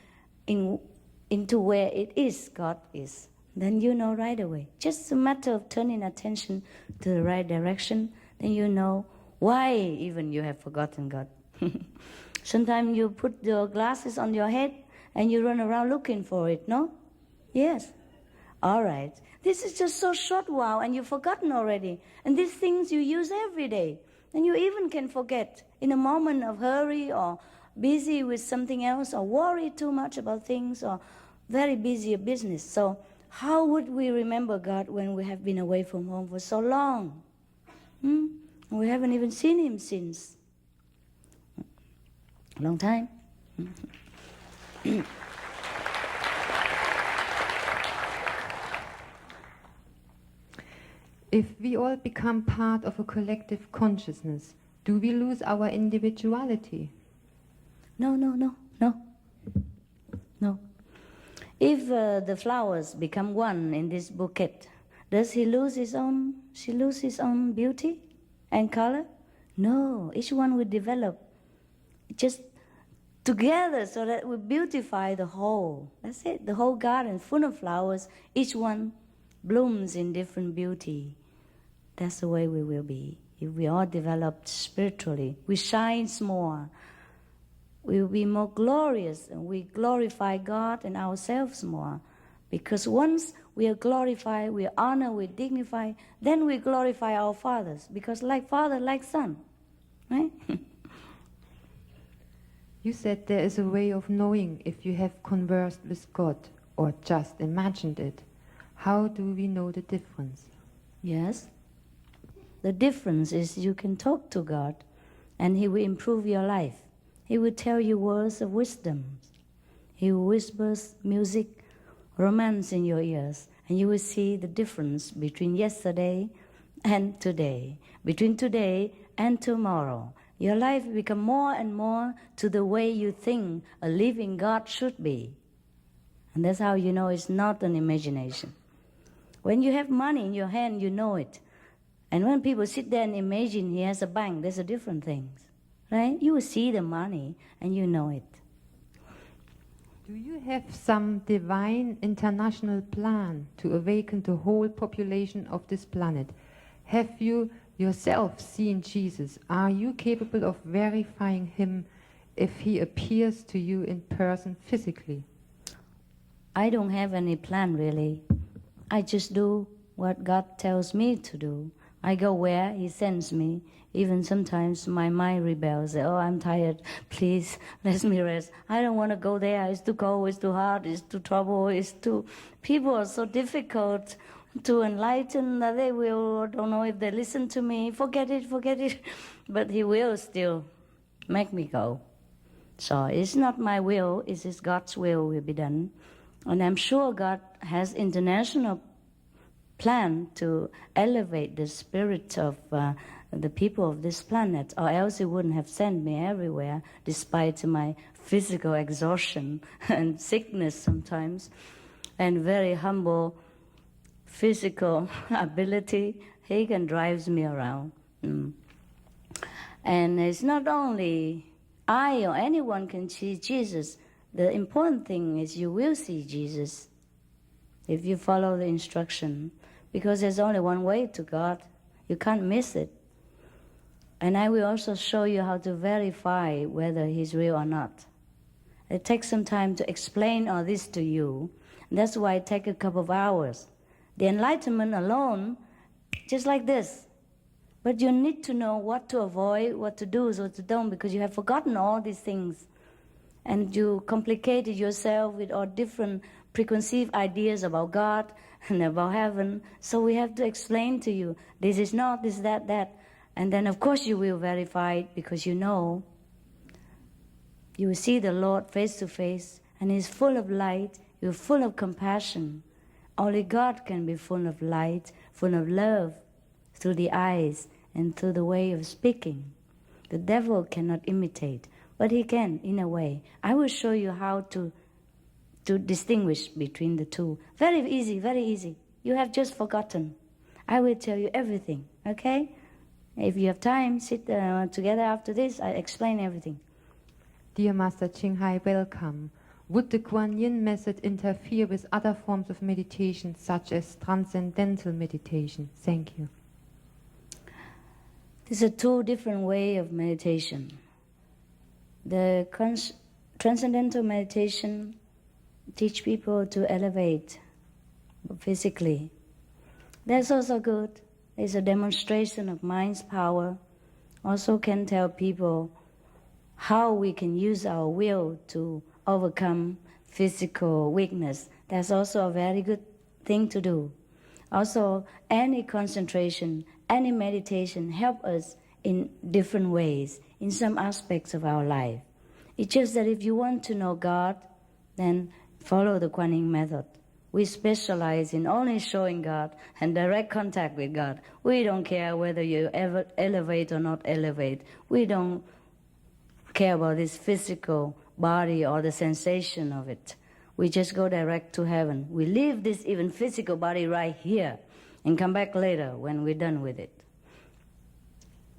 into where it is, God is. Then you know right away. Just a matter of turning attention to the right direction, then you know why even you have forgotten God. Sometimes you put your glasses on your head and you run around looking for it, no? Yes. All right. This is just so short while and you've forgotten already. And these things you use every day. And you even can forget in a moment of hurry or busy with something else, or worry too much about things, or very busy at business. So how would we remember God when we have been away from home for so long? We haven't even seen Him since a long time. If we all become part of a collective consciousness, do we lose our individuality? No. If the flowers become one in this bouquet, does she lose his own beauty and color? No, each one will develop just together so that we beautify the whole. That's it, the whole garden full of flowers, each one blooms in different beauty. That's the way we will be. If we all develop spiritually, we shine more. We will be more glorious, and we glorify God and ourselves more. Because once we are glorified, we honor, we dignify, then we glorify our fathers. Because like father, like son, right? You said there is a way of knowing if you have conversed with God or just imagined it. How do we know the difference? Yes. The difference is you can talk to God and He will improve your life. He will tell you words of wisdom. He will whisper music, romance in your ears, and you will see the difference between yesterday and today, between today and tomorrow. Your life will become more and more to the way you think a living God should be. And that's how you know it's not an imagination. When you have money in your hand, you know it. And when people sit there and imagine he has a bank, there's a different things, right? You will see the money and you know it. Do you have some divine international plan to awaken the whole population of this planet? Have you yourself seen Jesus? Are you capable of verifying Him if He appears to you in person physically? I don't have any plan really. I just do what God tells me to do. I go where He sends me. Even sometimes my mind rebels. Oh, I'm tired. Please, let me rest. I don't want to go there. It's too cold. It's too hard. It's too trouble. It's too... People are so difficult to enlighten that they will... Don't know if they listen to me. Forget it. But He will still make me go. So it's not my will. It's God's will be done. And I'm sure God has international plan to elevate the spirit of the people of this planet, or else He wouldn't have sent me everywhere, despite my physical exhaustion and sickness sometimes, and very humble physical ability. He can drive me around. And it's not only I or anyone can see Jesus. The important thing is you will see Jesus if you follow the instruction, because there's only one way to God. You can't miss it. And I will also show you how to verify whether He's real or not. It takes some time to explain all this to you. And that's why it takes a couple of hours. The enlightenment alone, just like this. But you need to know what to avoid, what to do, what to don't, because you have forgotten all these things. And you complicated yourself with all different preconceived ideas about God and about heaven. So we have to explain to you, this is not, this, that. And then of course you will verify it, because you know. You will see the Lord face to face, and He's full of light, you're full of compassion. Only God can be full of light, full of love, through the eyes and through the way of speaking. The devil cannot imitate, but he can, in a way. I will show you how to distinguish between the two. Very easy, very easy. You have just forgotten. I will tell you everything, okay? If you have time, sit together after this. I explain everything. Dear Master Ching Hai, welcome. Would the Kuan Yin method interfere with other forms of meditation, such as transcendental meditation? Thank you. These are two different ways of meditation. The transcendental meditation teach people to elevate physically. That's also good. It's a demonstration of mind's power. Also can tell people how we can use our will to overcome physical weakness. That's also a very good thing to do. Also, any concentration, any meditation help us in different ways, in some aspects of our life. It's just that if you want to know God, then follow the Kuan Yin method. We specialize in only showing God and direct contact with God. We don't care whether you ever elevate or not elevate. We don't care about this physical body or the sensation of it. We just go direct to heaven. We leave this even physical body right here and come back later when we're done with it.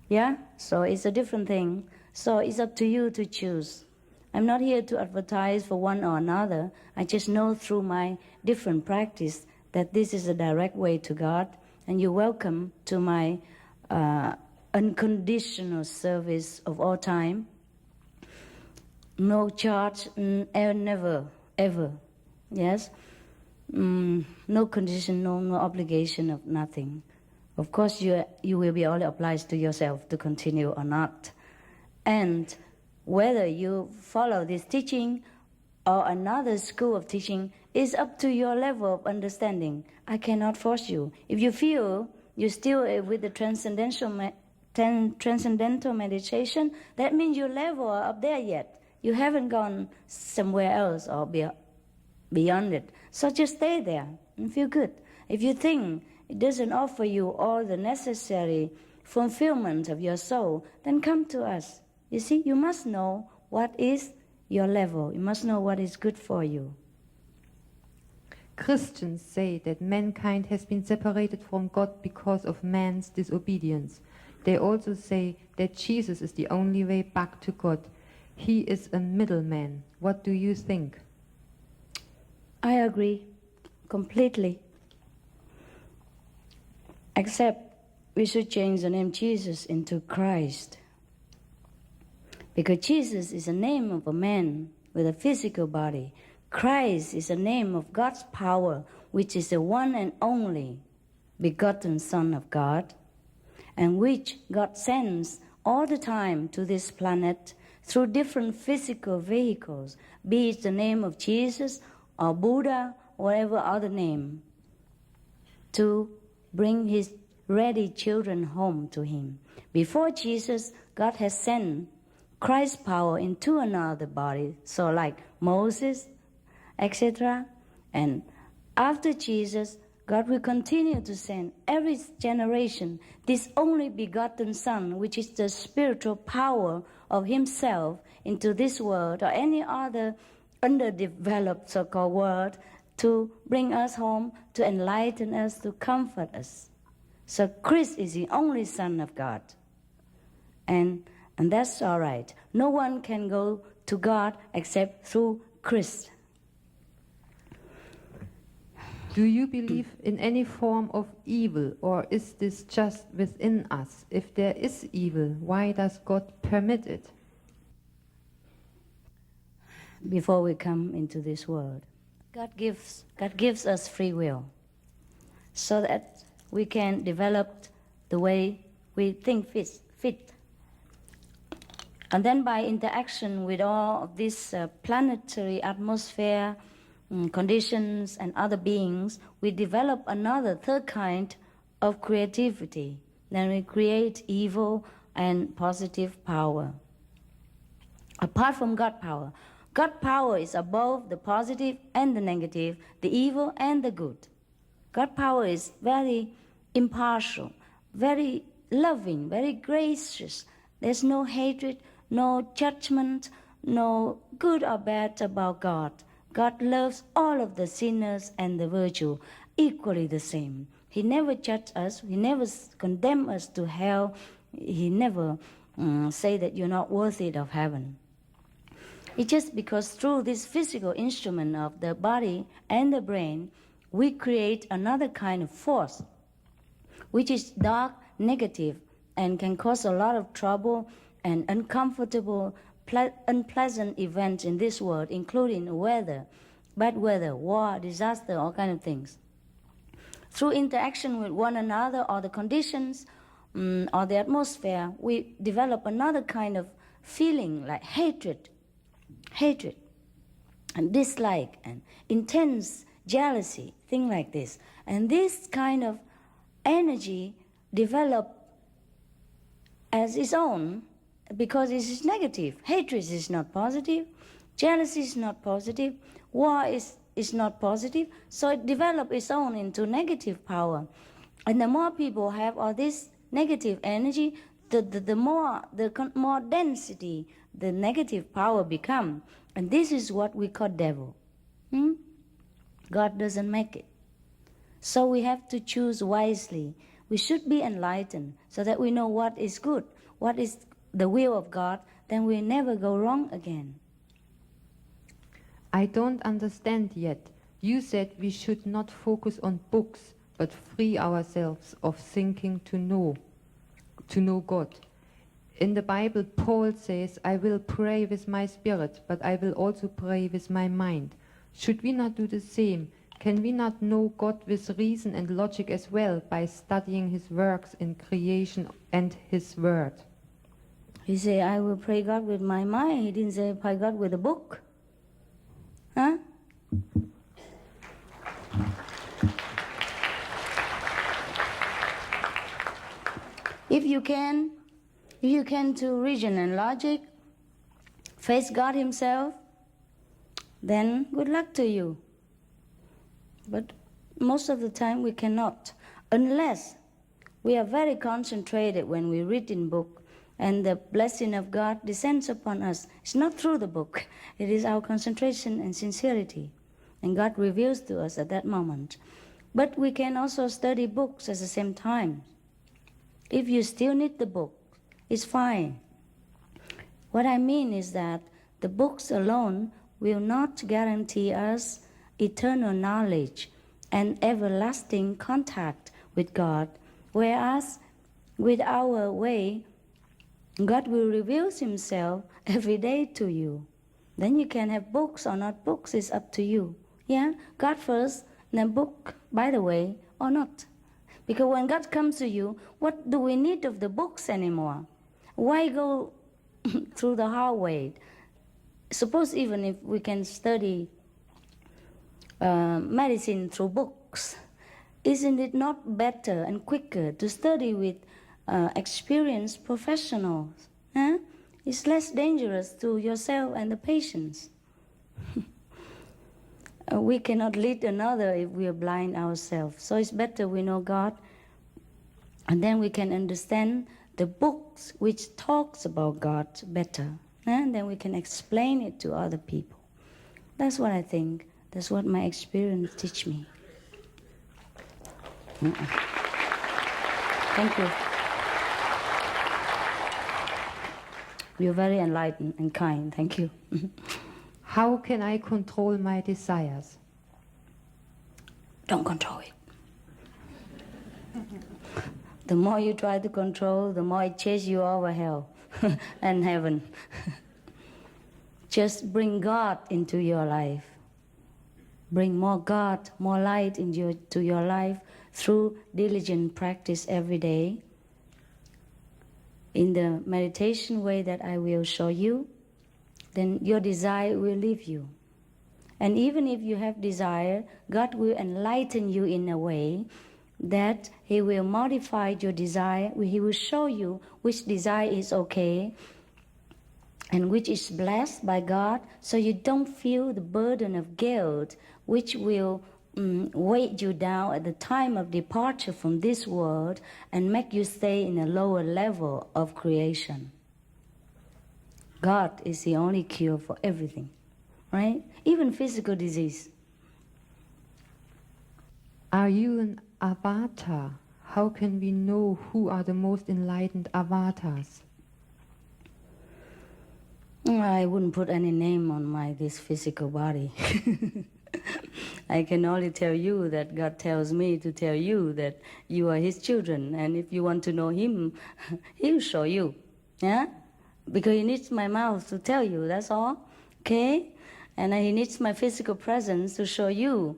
Yeah? So it's a different thing. So it's up to you to choose. I'm not here to advertise for one or another. I just know through my different practice that this is a direct way to God, and you're welcome to my unconditional service of all time. No charge, never, ever. Yes? No condition, no obligation of nothing. Of course, you will be only obliged to yourself to continue or not. And whether you follow this teaching or another school of teaching is up to your level of understanding. I cannot force you. If you feel you're still with the transcendental meditation, that means your level are up there yet. You haven't gone somewhere else or beyond it. So just stay there and feel good. If you think it doesn't offer you all the necessary fulfillment of your soul, then come to us. You see, you must know what is your level. You must know what is good for you. Christians say that mankind has been separated from God because of man's disobedience. They also say that Jesus is the only way back to God. He is a middleman. What do you think? I agree completely. Except we should change the name Jesus into Christ. Because Jesus is the name of a man with a physical body. Christ is the name of God's power, which is the one and only begotten Son of God, and which God sends all the time to this planet through different physical vehicles, be it the name of Jesus or Buddha or whatever other name, to bring his ready children home to him. Before Jesus, God has sent Christ's power into another body, so like Moses, etc. And after Jesus, God will continue to send every generation this only begotten Son, which is the spiritual power of himself, into this world or any other underdeveloped so-called world, to bring us home, to enlighten us, to comfort us. So Christ is the only Son of God. And that's all right. No one can go to God except through Christ. Do you believe in any form of evil, or is this just within us? If there is evil, why does God permit it? Before we come into this world, God gives us free will so that we can develop the way we think fit. And then by interaction with all of this planetary atmosphere, conditions and other beings, we develop another third kind of creativity. Then we create evil and positive power. Apart from God power, God power is above the positive and the negative, the evil and the good. God power is very impartial, very loving, very gracious. There's no hatred, no judgment, no good or bad about God. God loves all of the sinners and the virtue equally the same. He never judges us. He never condemns us to hell. He never say that you're not worthy of heaven. It's just because through this physical instrument of the body and the brain, we create another kind of force, which is dark, negative, and can cause a lot of trouble and uncomfortable, unpleasant events in this world, including weather, bad weather, war, disaster, all kinds of things. Through interaction with one another or the conditions or the atmosphere, we develop another kind of feeling like hatred, and dislike, and intense jealousy, thing like this. And this kind of energy develop as its own because it is negative. Hatred is not positive, jealousy is not positive, war is not positive, so it develops its own into negative power. And the more people have all this negative energy, the more density the negative power become. And this is what we call devil. God doesn't make it. So we have to choose wisely. We should be enlightened so that we know what is good, what is the will of God, then we never go wrong again. I don't understand yet. You said we should not focus on books, but free ourselves of thinking to know God. In the Bible, Paul says, I will pray with my spirit, but I will also pray with my mind. Should we not do the same? Can we not know God with reason and logic as well by studying his works in creation and his word? He said, I will pray God with my mind. He didn't say pray God with a book. Huh? If you can to reason and logic, face God himself, then good luck to you. But most of the time we cannot, unless we are very concentrated when we read in book and the blessing of God descends upon us. It's not through the book. It is our concentration and sincerity. And God reveals to us at that moment. But we can also study books at the same time. If you still need the book, it's fine. What I mean is that the books alone will not guarantee us eternal knowledge and everlasting contact with God, whereas with our way, God will reveal himself every day to you. Then you can have books or not books, it's up to you. Yeah, God first, then book, by the way, or not. Because when God comes to you, what do we need of the books anymore? Why go through the hard way? Suppose even if we can study medicine through books, isn't it not better and quicker to study with experienced professionals? Huh? It's less dangerous to yourself and the patients. We cannot lead another if we are blind ourselves. So it's better we know God, and then we can understand the books which talks about God better. And then we can explain it to other people. That's what I think. That's what my experience teach me. Thank you. You're very enlightened and kind. Thank you. How can I control my desires? Don't control it. The more you try to control, the more it chases you over hell and heaven. Just bring God into your life. Bring more God, more light into your life through diligent practice every day. In the meditation way that I will show you, then your desire will leave you. And even if you have desire, God will enlighten you in a way that He will modify your desire. He will show you which desire is okay and which is blessed by God, so you don't feel the burden of guilt which will weight you down at the time of departure from this world and make you stay in a lower level of creation. God is the only cure for everything, right? Even physical disease. Are you an avatar? How can we know who are the most enlightened avatars? I wouldn't put any name on this physical body. I can only tell you that God tells me to tell you that you are His children, and if you want to know Him, He'll show you. Yeah? Because He needs my mouth to tell you, that's all. Okay? And He needs my physical presence to show you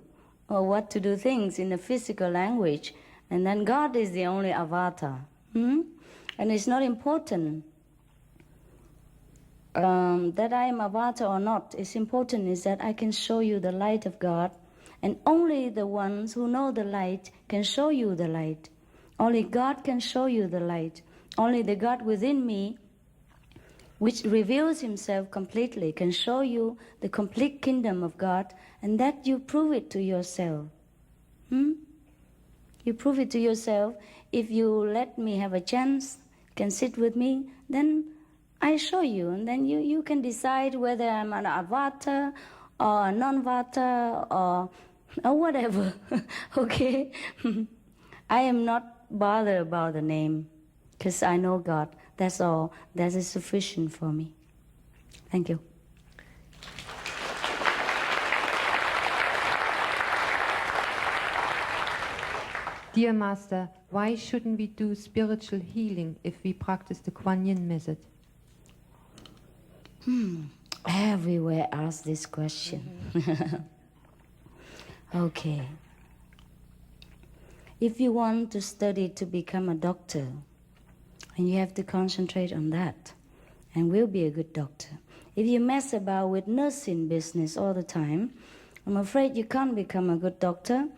what to do things in the physical language. And then God is the only avatar. And it's not important that I am avatar or not is important is that I can show you the light of God, and only the ones who know the light can show you the light. Only God can show you the light. Only the God within me, which reveals himself completely, can show you the complete kingdom of God, and that you prove it to yourself. You prove it to yourself. If you let me have a chance, can sit with me, then I show you, and then you can decide whether I'm an avatar or a non-avatar or whatever. Okay? I am not bothered about the name because I know God. That's all. That is sufficient for me. Thank you. Dear Master, why shouldn't we do spiritual healing if we practice the Kuan Yin method? Everywhere ask this question. Okay. If you want to study to become a doctor, and you have to concentrate on that, and will be a good doctor. If you mess about with nursing business all the time, I'm afraid you can't become a good doctor,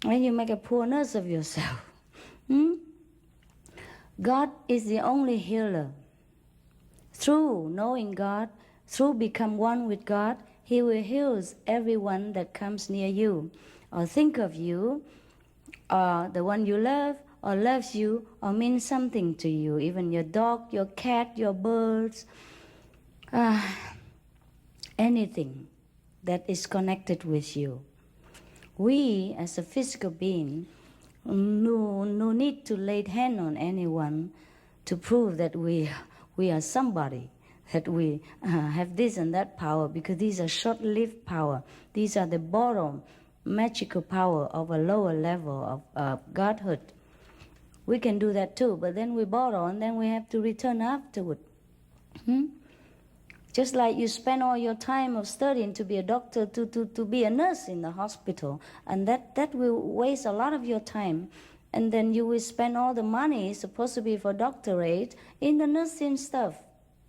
and you make a poor nurse of yourself. God is the only healer. Through knowing God, through become one with God, He will heal everyone that comes near you, or think of you, or the one you love, or loves you, or means something to you, even your dog, your cat, your birds, anything that is connected with you. We, as a physical being, no need to lay hand on anyone to prove that we are somebody, that we have this and that power, because these are short-lived power. These are the bottom magical power of a lower level of godhood. We can do that too, but then we borrow and then we have to return afterward. Just like you spend all your time of studying to be a doctor, to be a nurse in the hospital, and that will waste a lot of your time, and then you will spend all the money supposed to be for doctorate in the nursing stuff.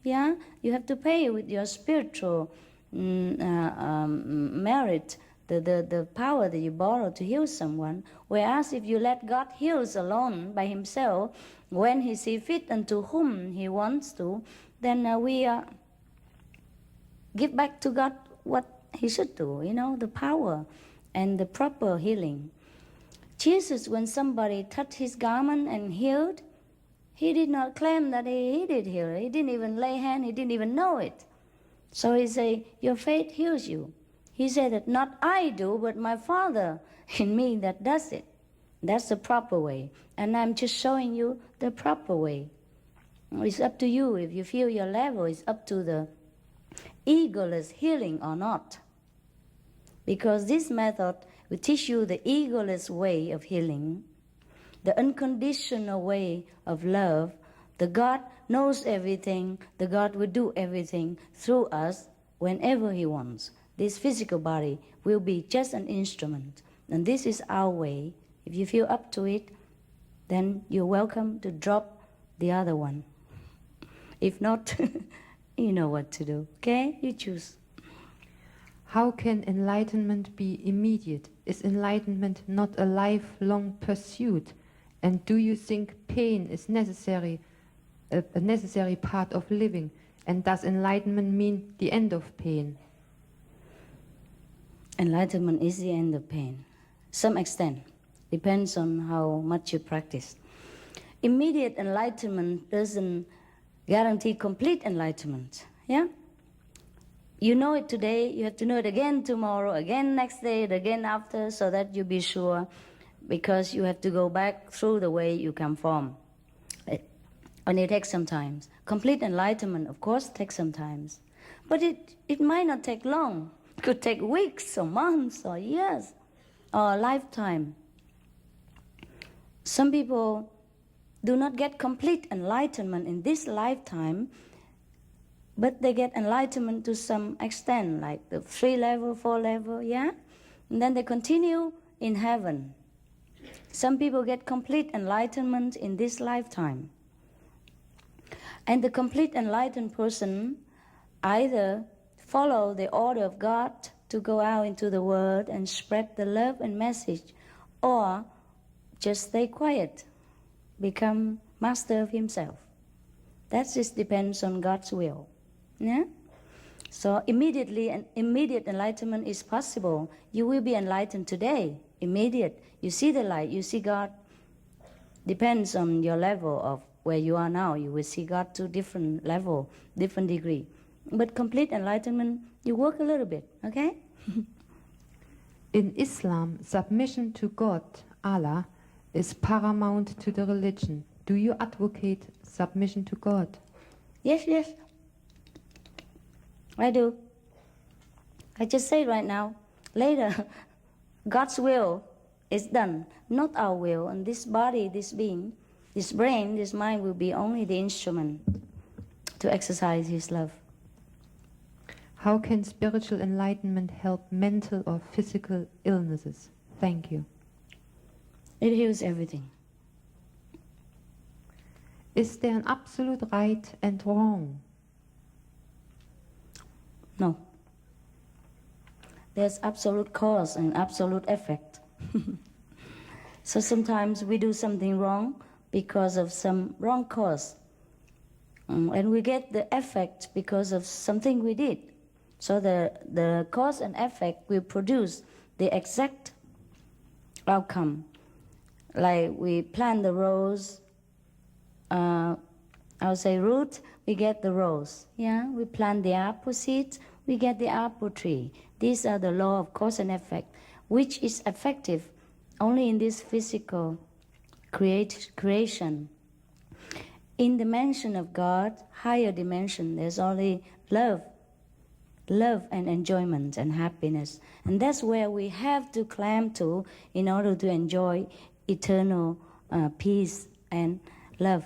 Yeah, you have to pay with your spiritual merit, the power that you borrow to heal someone. Whereas if you let God heal alone by Himself, when He sees fit and to whom He wants to, then we give back to God what He should do, the power and the proper healing. Jesus, when somebody touched His garment and healed, He did not claim that he did heal. He didn't even lay hand. He didn't even know it. So He said, your faith heals you. He said that not I do, but my Father in me that does it. That's the proper way. And I'm just showing you the proper way. It's up to you. If you feel your level is up to the egoless healing or not. Because this method will teach you the egoless way of healing, the unconditional way of love. The God knows everything. The God will do everything through us whenever He wants. This physical body will be just an instrument. And this is our way. If you feel up to it, then you're welcome to drop the other one. If not, you know what to do. Okay? You choose. How can enlightenment be immediate? Is enlightenment not a lifelong pursuit? And do you think pain is necessary, a necessary part of living? And does enlightenment mean the end of pain? Enlightenment is the end of pain. Some extent. Depends on how much you practice. Immediate enlightenment doesn't guarantee complete enlightenment. Yeah? You know it today, you have to know it again tomorrow, again next day, again after, so that you be sure, because you have to go back through the way you come from. And it takes some time. Complete enlightenment, of course, takes some time. But it might not take long. It could take weeks or months or years or a lifetime. Some people do not get complete enlightenment in this lifetime, but they get enlightenment to some extent, like the 3 level, 4 level, yeah? And then they continue in heaven. Some people get complete enlightenment in this lifetime. And the complete enlightened person either follow the order of God to go out into the world and spread the love and message, or just stay quiet, become master of himself. That just depends on God's will. Yeah? So immediate enlightenment is possible. You will be enlightened today, immediate. You see the light, you see God. Depends on your level of where you are now. You will see God to different level, different degree. But complete enlightenment, you work a little bit, okay? In Islam, submission to God, Allah, is paramount to the religion. Do you advocate submission to God? Yes, yes. I do. I just say right now, later, God's will is done, not our will. And this body, this being, this brain, this mind will be only the instrument to exercise His love. How can spiritual enlightenment help mental or physical illnesses? Thank you. It heals everything. Is there an absolute right and wrong? No. There's absolute cause and absolute effect. So sometimes we do something wrong because of some wrong cause. And we get the effect because of something we did. So the cause and effect will produce the exact outcome. Like we plant the rose, I would say root, we get the rose. Yeah, we plant the apple seeds, we get the apple tree. These are the law of cause and effect, which is effective only in this physical creation. In the dimension of God, higher dimension, there's only love and enjoyment and happiness. And that's where we have to climb to in order to enjoy eternal peace and love.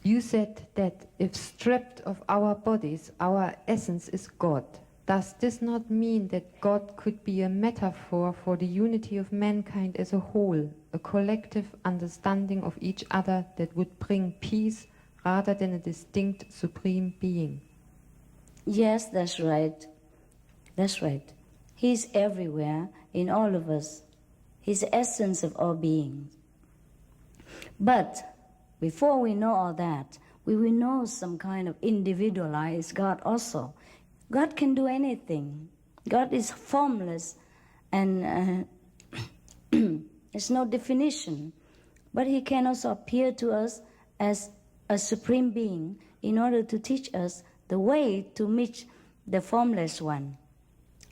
You said that if stripped of our bodies, our essence is God. Does this not mean that God could be a metaphor for the unity of mankind as a whole, a collective understanding of each other that would bring peace rather than a distinct supreme being? Yes, that's right. That's right. He's everywhere in all of us. He's the essence of all beings. But before we know all that, we will know some kind of individualized God also. God can do anything. God is formless and there's no definition. But He can also appear to us as a supreme being in order to teach us the way to meet the formless one.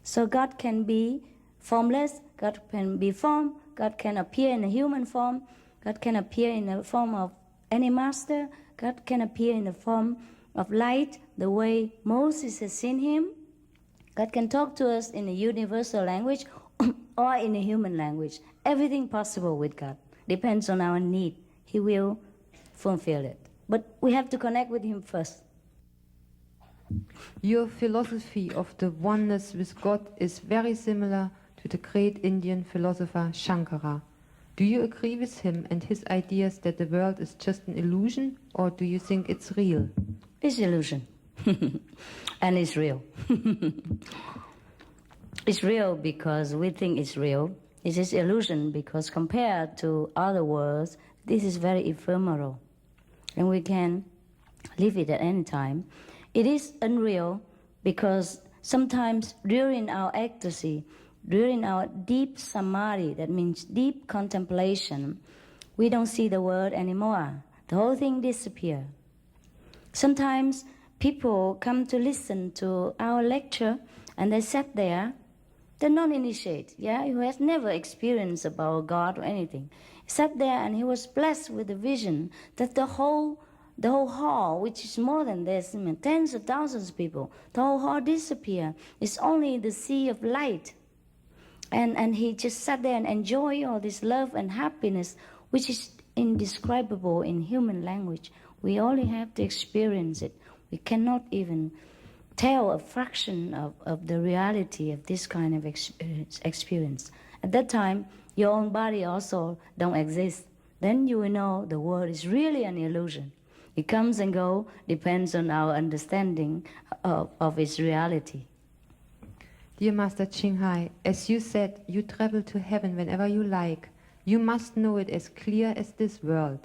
So God can be formless, God can be form, God can appear in a human form, God can appear in the form of any master, God can appear in the form of light, the way Moses has seen Him. God can talk to us in a universal language or in a human language. Everything possible with God. Depends on our need. He will fulfill it. But we have to connect with Him first. Your philosophy of the oneness with God is very similar to the great Indian philosopher Shankara. Do you agree with him and his ideas that the world is just an illusion, or do you think it's real? It's illusion. And it's real. It's real because we think it's real. It is illusion because compared to other worlds, this is very ephemeral. And we can leave it at any time. It is unreal because sometimes during our ecstasy, during our deep samadhi, that means deep contemplation, we don't see the world anymore. The whole thing disappears. Sometimes people come to listen to our lecture and they sat there. They're non-initiated, who has never experienced about God or anything. He sat there and he was blessed with the vision that the whole hall, which is more than this, tens of thousands of people, the whole hall disappeared. It's only the sea of light. And he just sat there and enjoyed all this love and happiness, which is indescribable in human language. We only have to experience it. We cannot even tell a fraction of the reality of this kind of experience. At that time, your own body also don't exist. Then you will know the world is really an illusion. It comes and goes, depends on our understanding of its reality. Dear Master Ching Hai, as you said, you travel to heaven whenever you like. You must know it as clear as this world.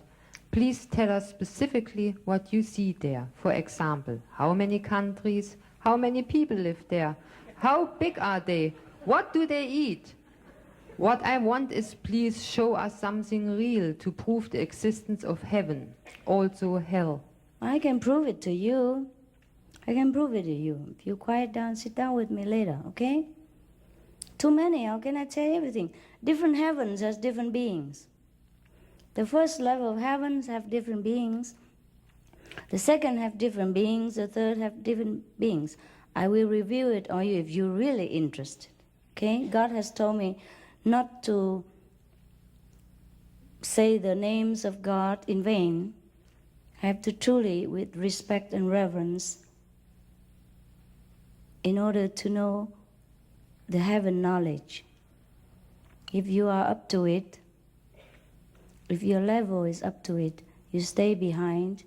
Please tell us specifically what you see there. For example, how many countries, how many people live there, how big are they, what do they eat? What I want is please show us something real to prove the existence of heaven, also hell. I can prove it to you. I can prove it to you. If you quiet down, sit down with me later, okay? Too many, how can I tell you everything? Different heavens has different beings. The first level of heavens have different beings. The second have different beings. The third have different beings. I will review it on you if you're really interested, okay? God has told me not to say the names of God in vain. I have to truly, with respect and reverence, in order to know the heaven knowledge. If you are up to it, if your level is up to it, you stay behind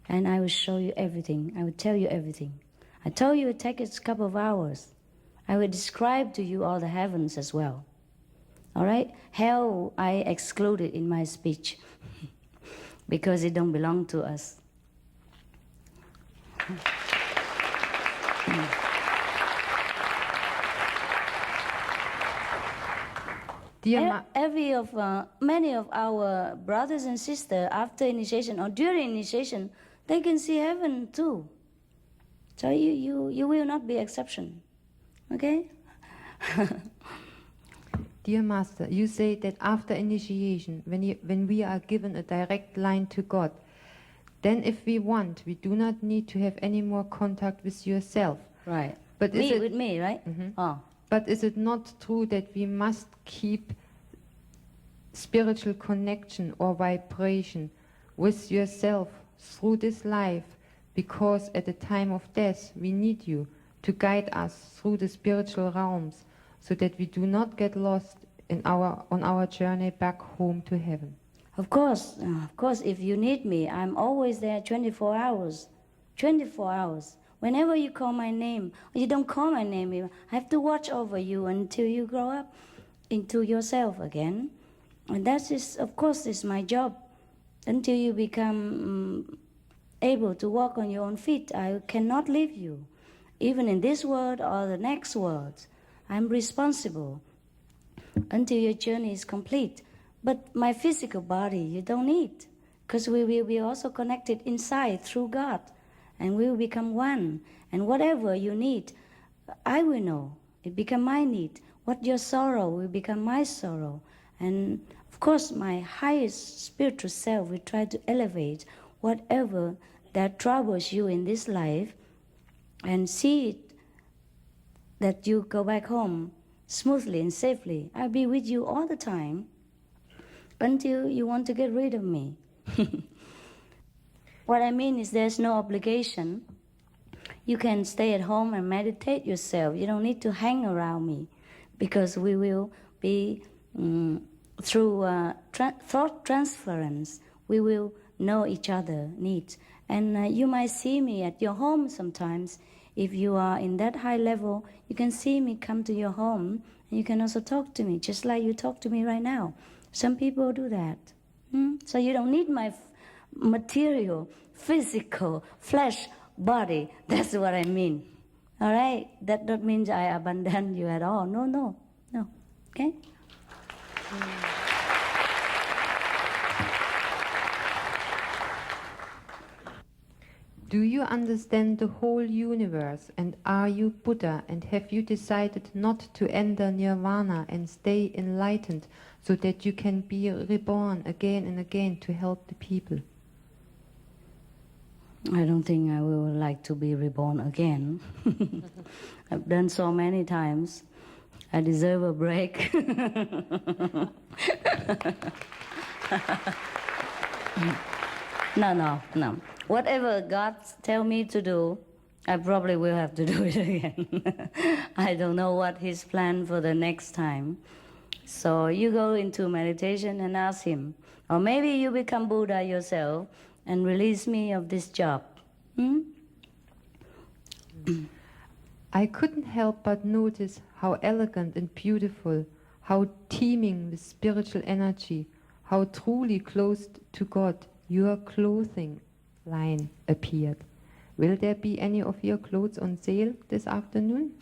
and I will show you everything. I will tell you everything. I told you it takes a couple of hours. I will describe to you all the heavens as well. All right? Hell, I excluded in my speech because it don't belong to us. Many of our brothers and sisters after initiation or during initiation, they can see heaven too. So you will not be exception, okay? Dear Master, you say that after initiation, when we are given a direct line to God, then if we want, we do not need to have any more contact with yourself. Right. But with me, right? Mm-hmm. Oh. But is it not true that we must keep spiritual connection or vibration with yourself through this life, because at the time of death we need you to guide us through the spiritual realms so that we do not get lost on our journey back home to heaven? Of course, if you need me, I'm always there 24 hours. 24 hours. Whenever you call my name, or you don't call my name even, I have to watch over you until you grow up into yourself again. And that is, of course, is my job. Until you become able to walk on your own feet, I cannot leave you. Even in this world or the next world, I'm responsible until your journey is complete. But my physical body, you don't need, because we will be also connected inside through God, and we will become one. And whatever you need, I will know. It become my need. What your sorrow will become my sorrow. And of course, my highest spiritual self will try to elevate whatever that troubles you in this life, and see it that you go back home smoothly and safely. I'll be with you all the time until you want to get rid of me. What I mean is there's no obligation. You can stay at home and meditate yourself. You don't need to hang around me, because we will be through thought transference, we will know each other needs. And you might see me at your home sometimes. If you are in that high level, you can see me come to your home, and you can also talk to me, just like you talk to me right now. Some people do that. So you don't need my material, physical, flesh body. That's what I mean. All right? That don't mean I abandon you at all. No. Okay? Do you understand the whole universe, and are you Buddha, and have you decided not to enter nirvana and stay enlightened so that you can be reborn again and again to help the people? I don't think I will like to be reborn again. I've done so many times. I deserve a break. No. Whatever God tell me to do, I probably will have to do it again. I don't know what His plan for the next time. So you go into meditation and ask Him. Or maybe you become Buddha yourself, and release me of this job. Hmm? I couldn't help but notice how elegant and beautiful, how teeming with spiritual energy, how truly close to God your clothing line appeared. Will there be any of your clothes on sale this afternoon?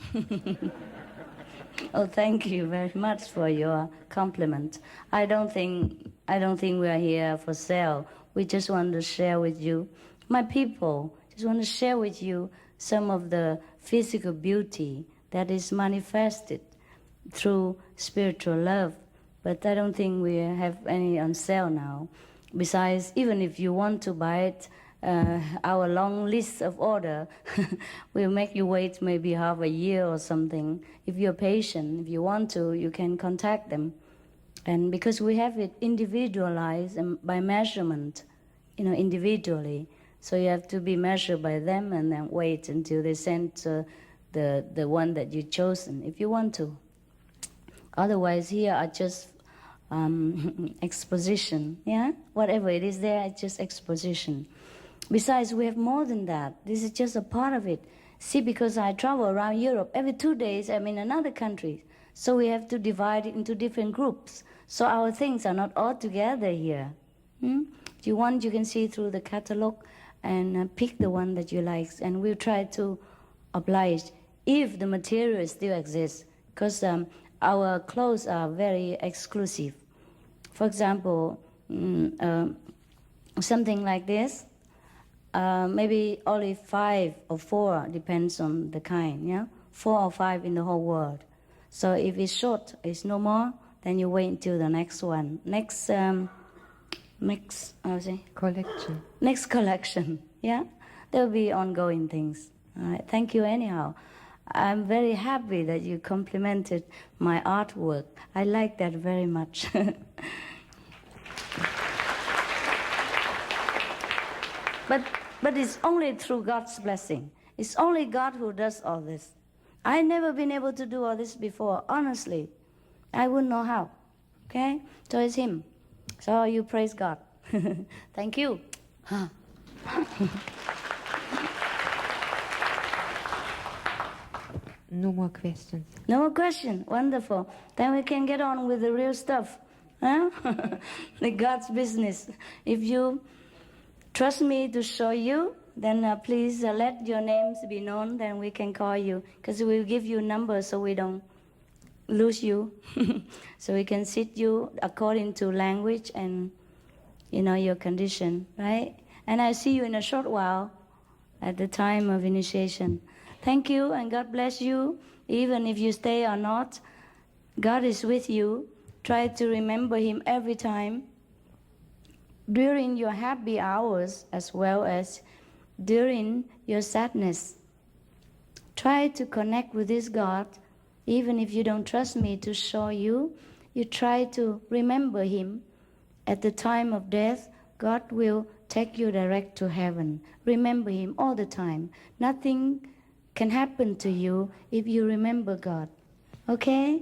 Oh, thank you very much for your compliment. I don't think we are here for sale. We just want to share with you, my people, just want to share with you some of the physical beauty that is manifested through spiritual love. But I don't think we have any on sale now. Besides, even if you want to buy it, our long list of order will make you wait maybe half a year or something. If you're patient, if you want to, you can contact them. And because we have it individualized and by measurement, individually, so you have to be measured by them and then wait until they send the one that you've chosen, if you want to. Otherwise, here are just exposition, yeah? Whatever it is there, it's just exposition. Besides, we have more than that. This is just a part of it. See, because I travel around Europe, every 2 days I'm in another country. So we have to divide it into different groups. So our things are not all together here. If you want, you can see through the catalog and pick the one that you like. And we'll try to oblige if the material still exists. Because our clothes are very exclusive. For example, something like this, maybe only 5 or 4, depends on the kind, yeah? 4 or 5 in the whole world. So if it's short, it's no more, then you wait until the next one. Next Collection. Next collection, yeah? There will be ongoing things. All right, thank you anyhow. I'm very happy that you complimented my artwork. I like that very much. But it's only through God's blessing. It's only God who does all this. I've never been able to do all this before, honestly. I wouldn't know how, okay? So it's Him. So you praise God. Thank you. No more questions. No more question. Wonderful. Then we can get on with the real stuff. Huh? The God's business. If you trust me to show you, then please let your names be known, then we can call you. Because we'll give you numbers so we don't lose you. So we can sit you according to language and, your condition, right? And I see you in a short while at the time of initiation. Thank you, and God bless you. Even if you stay or not, God is with you. Try to remember Him every time, during your happy hours as well as during your sadness. Try to connect with this God. Even if you don't trust me to show you, you try to remember Him. At the time of death, God will take you direct to heaven. Remember Him all the time. Nothing can happen to you if you remember God. Okay?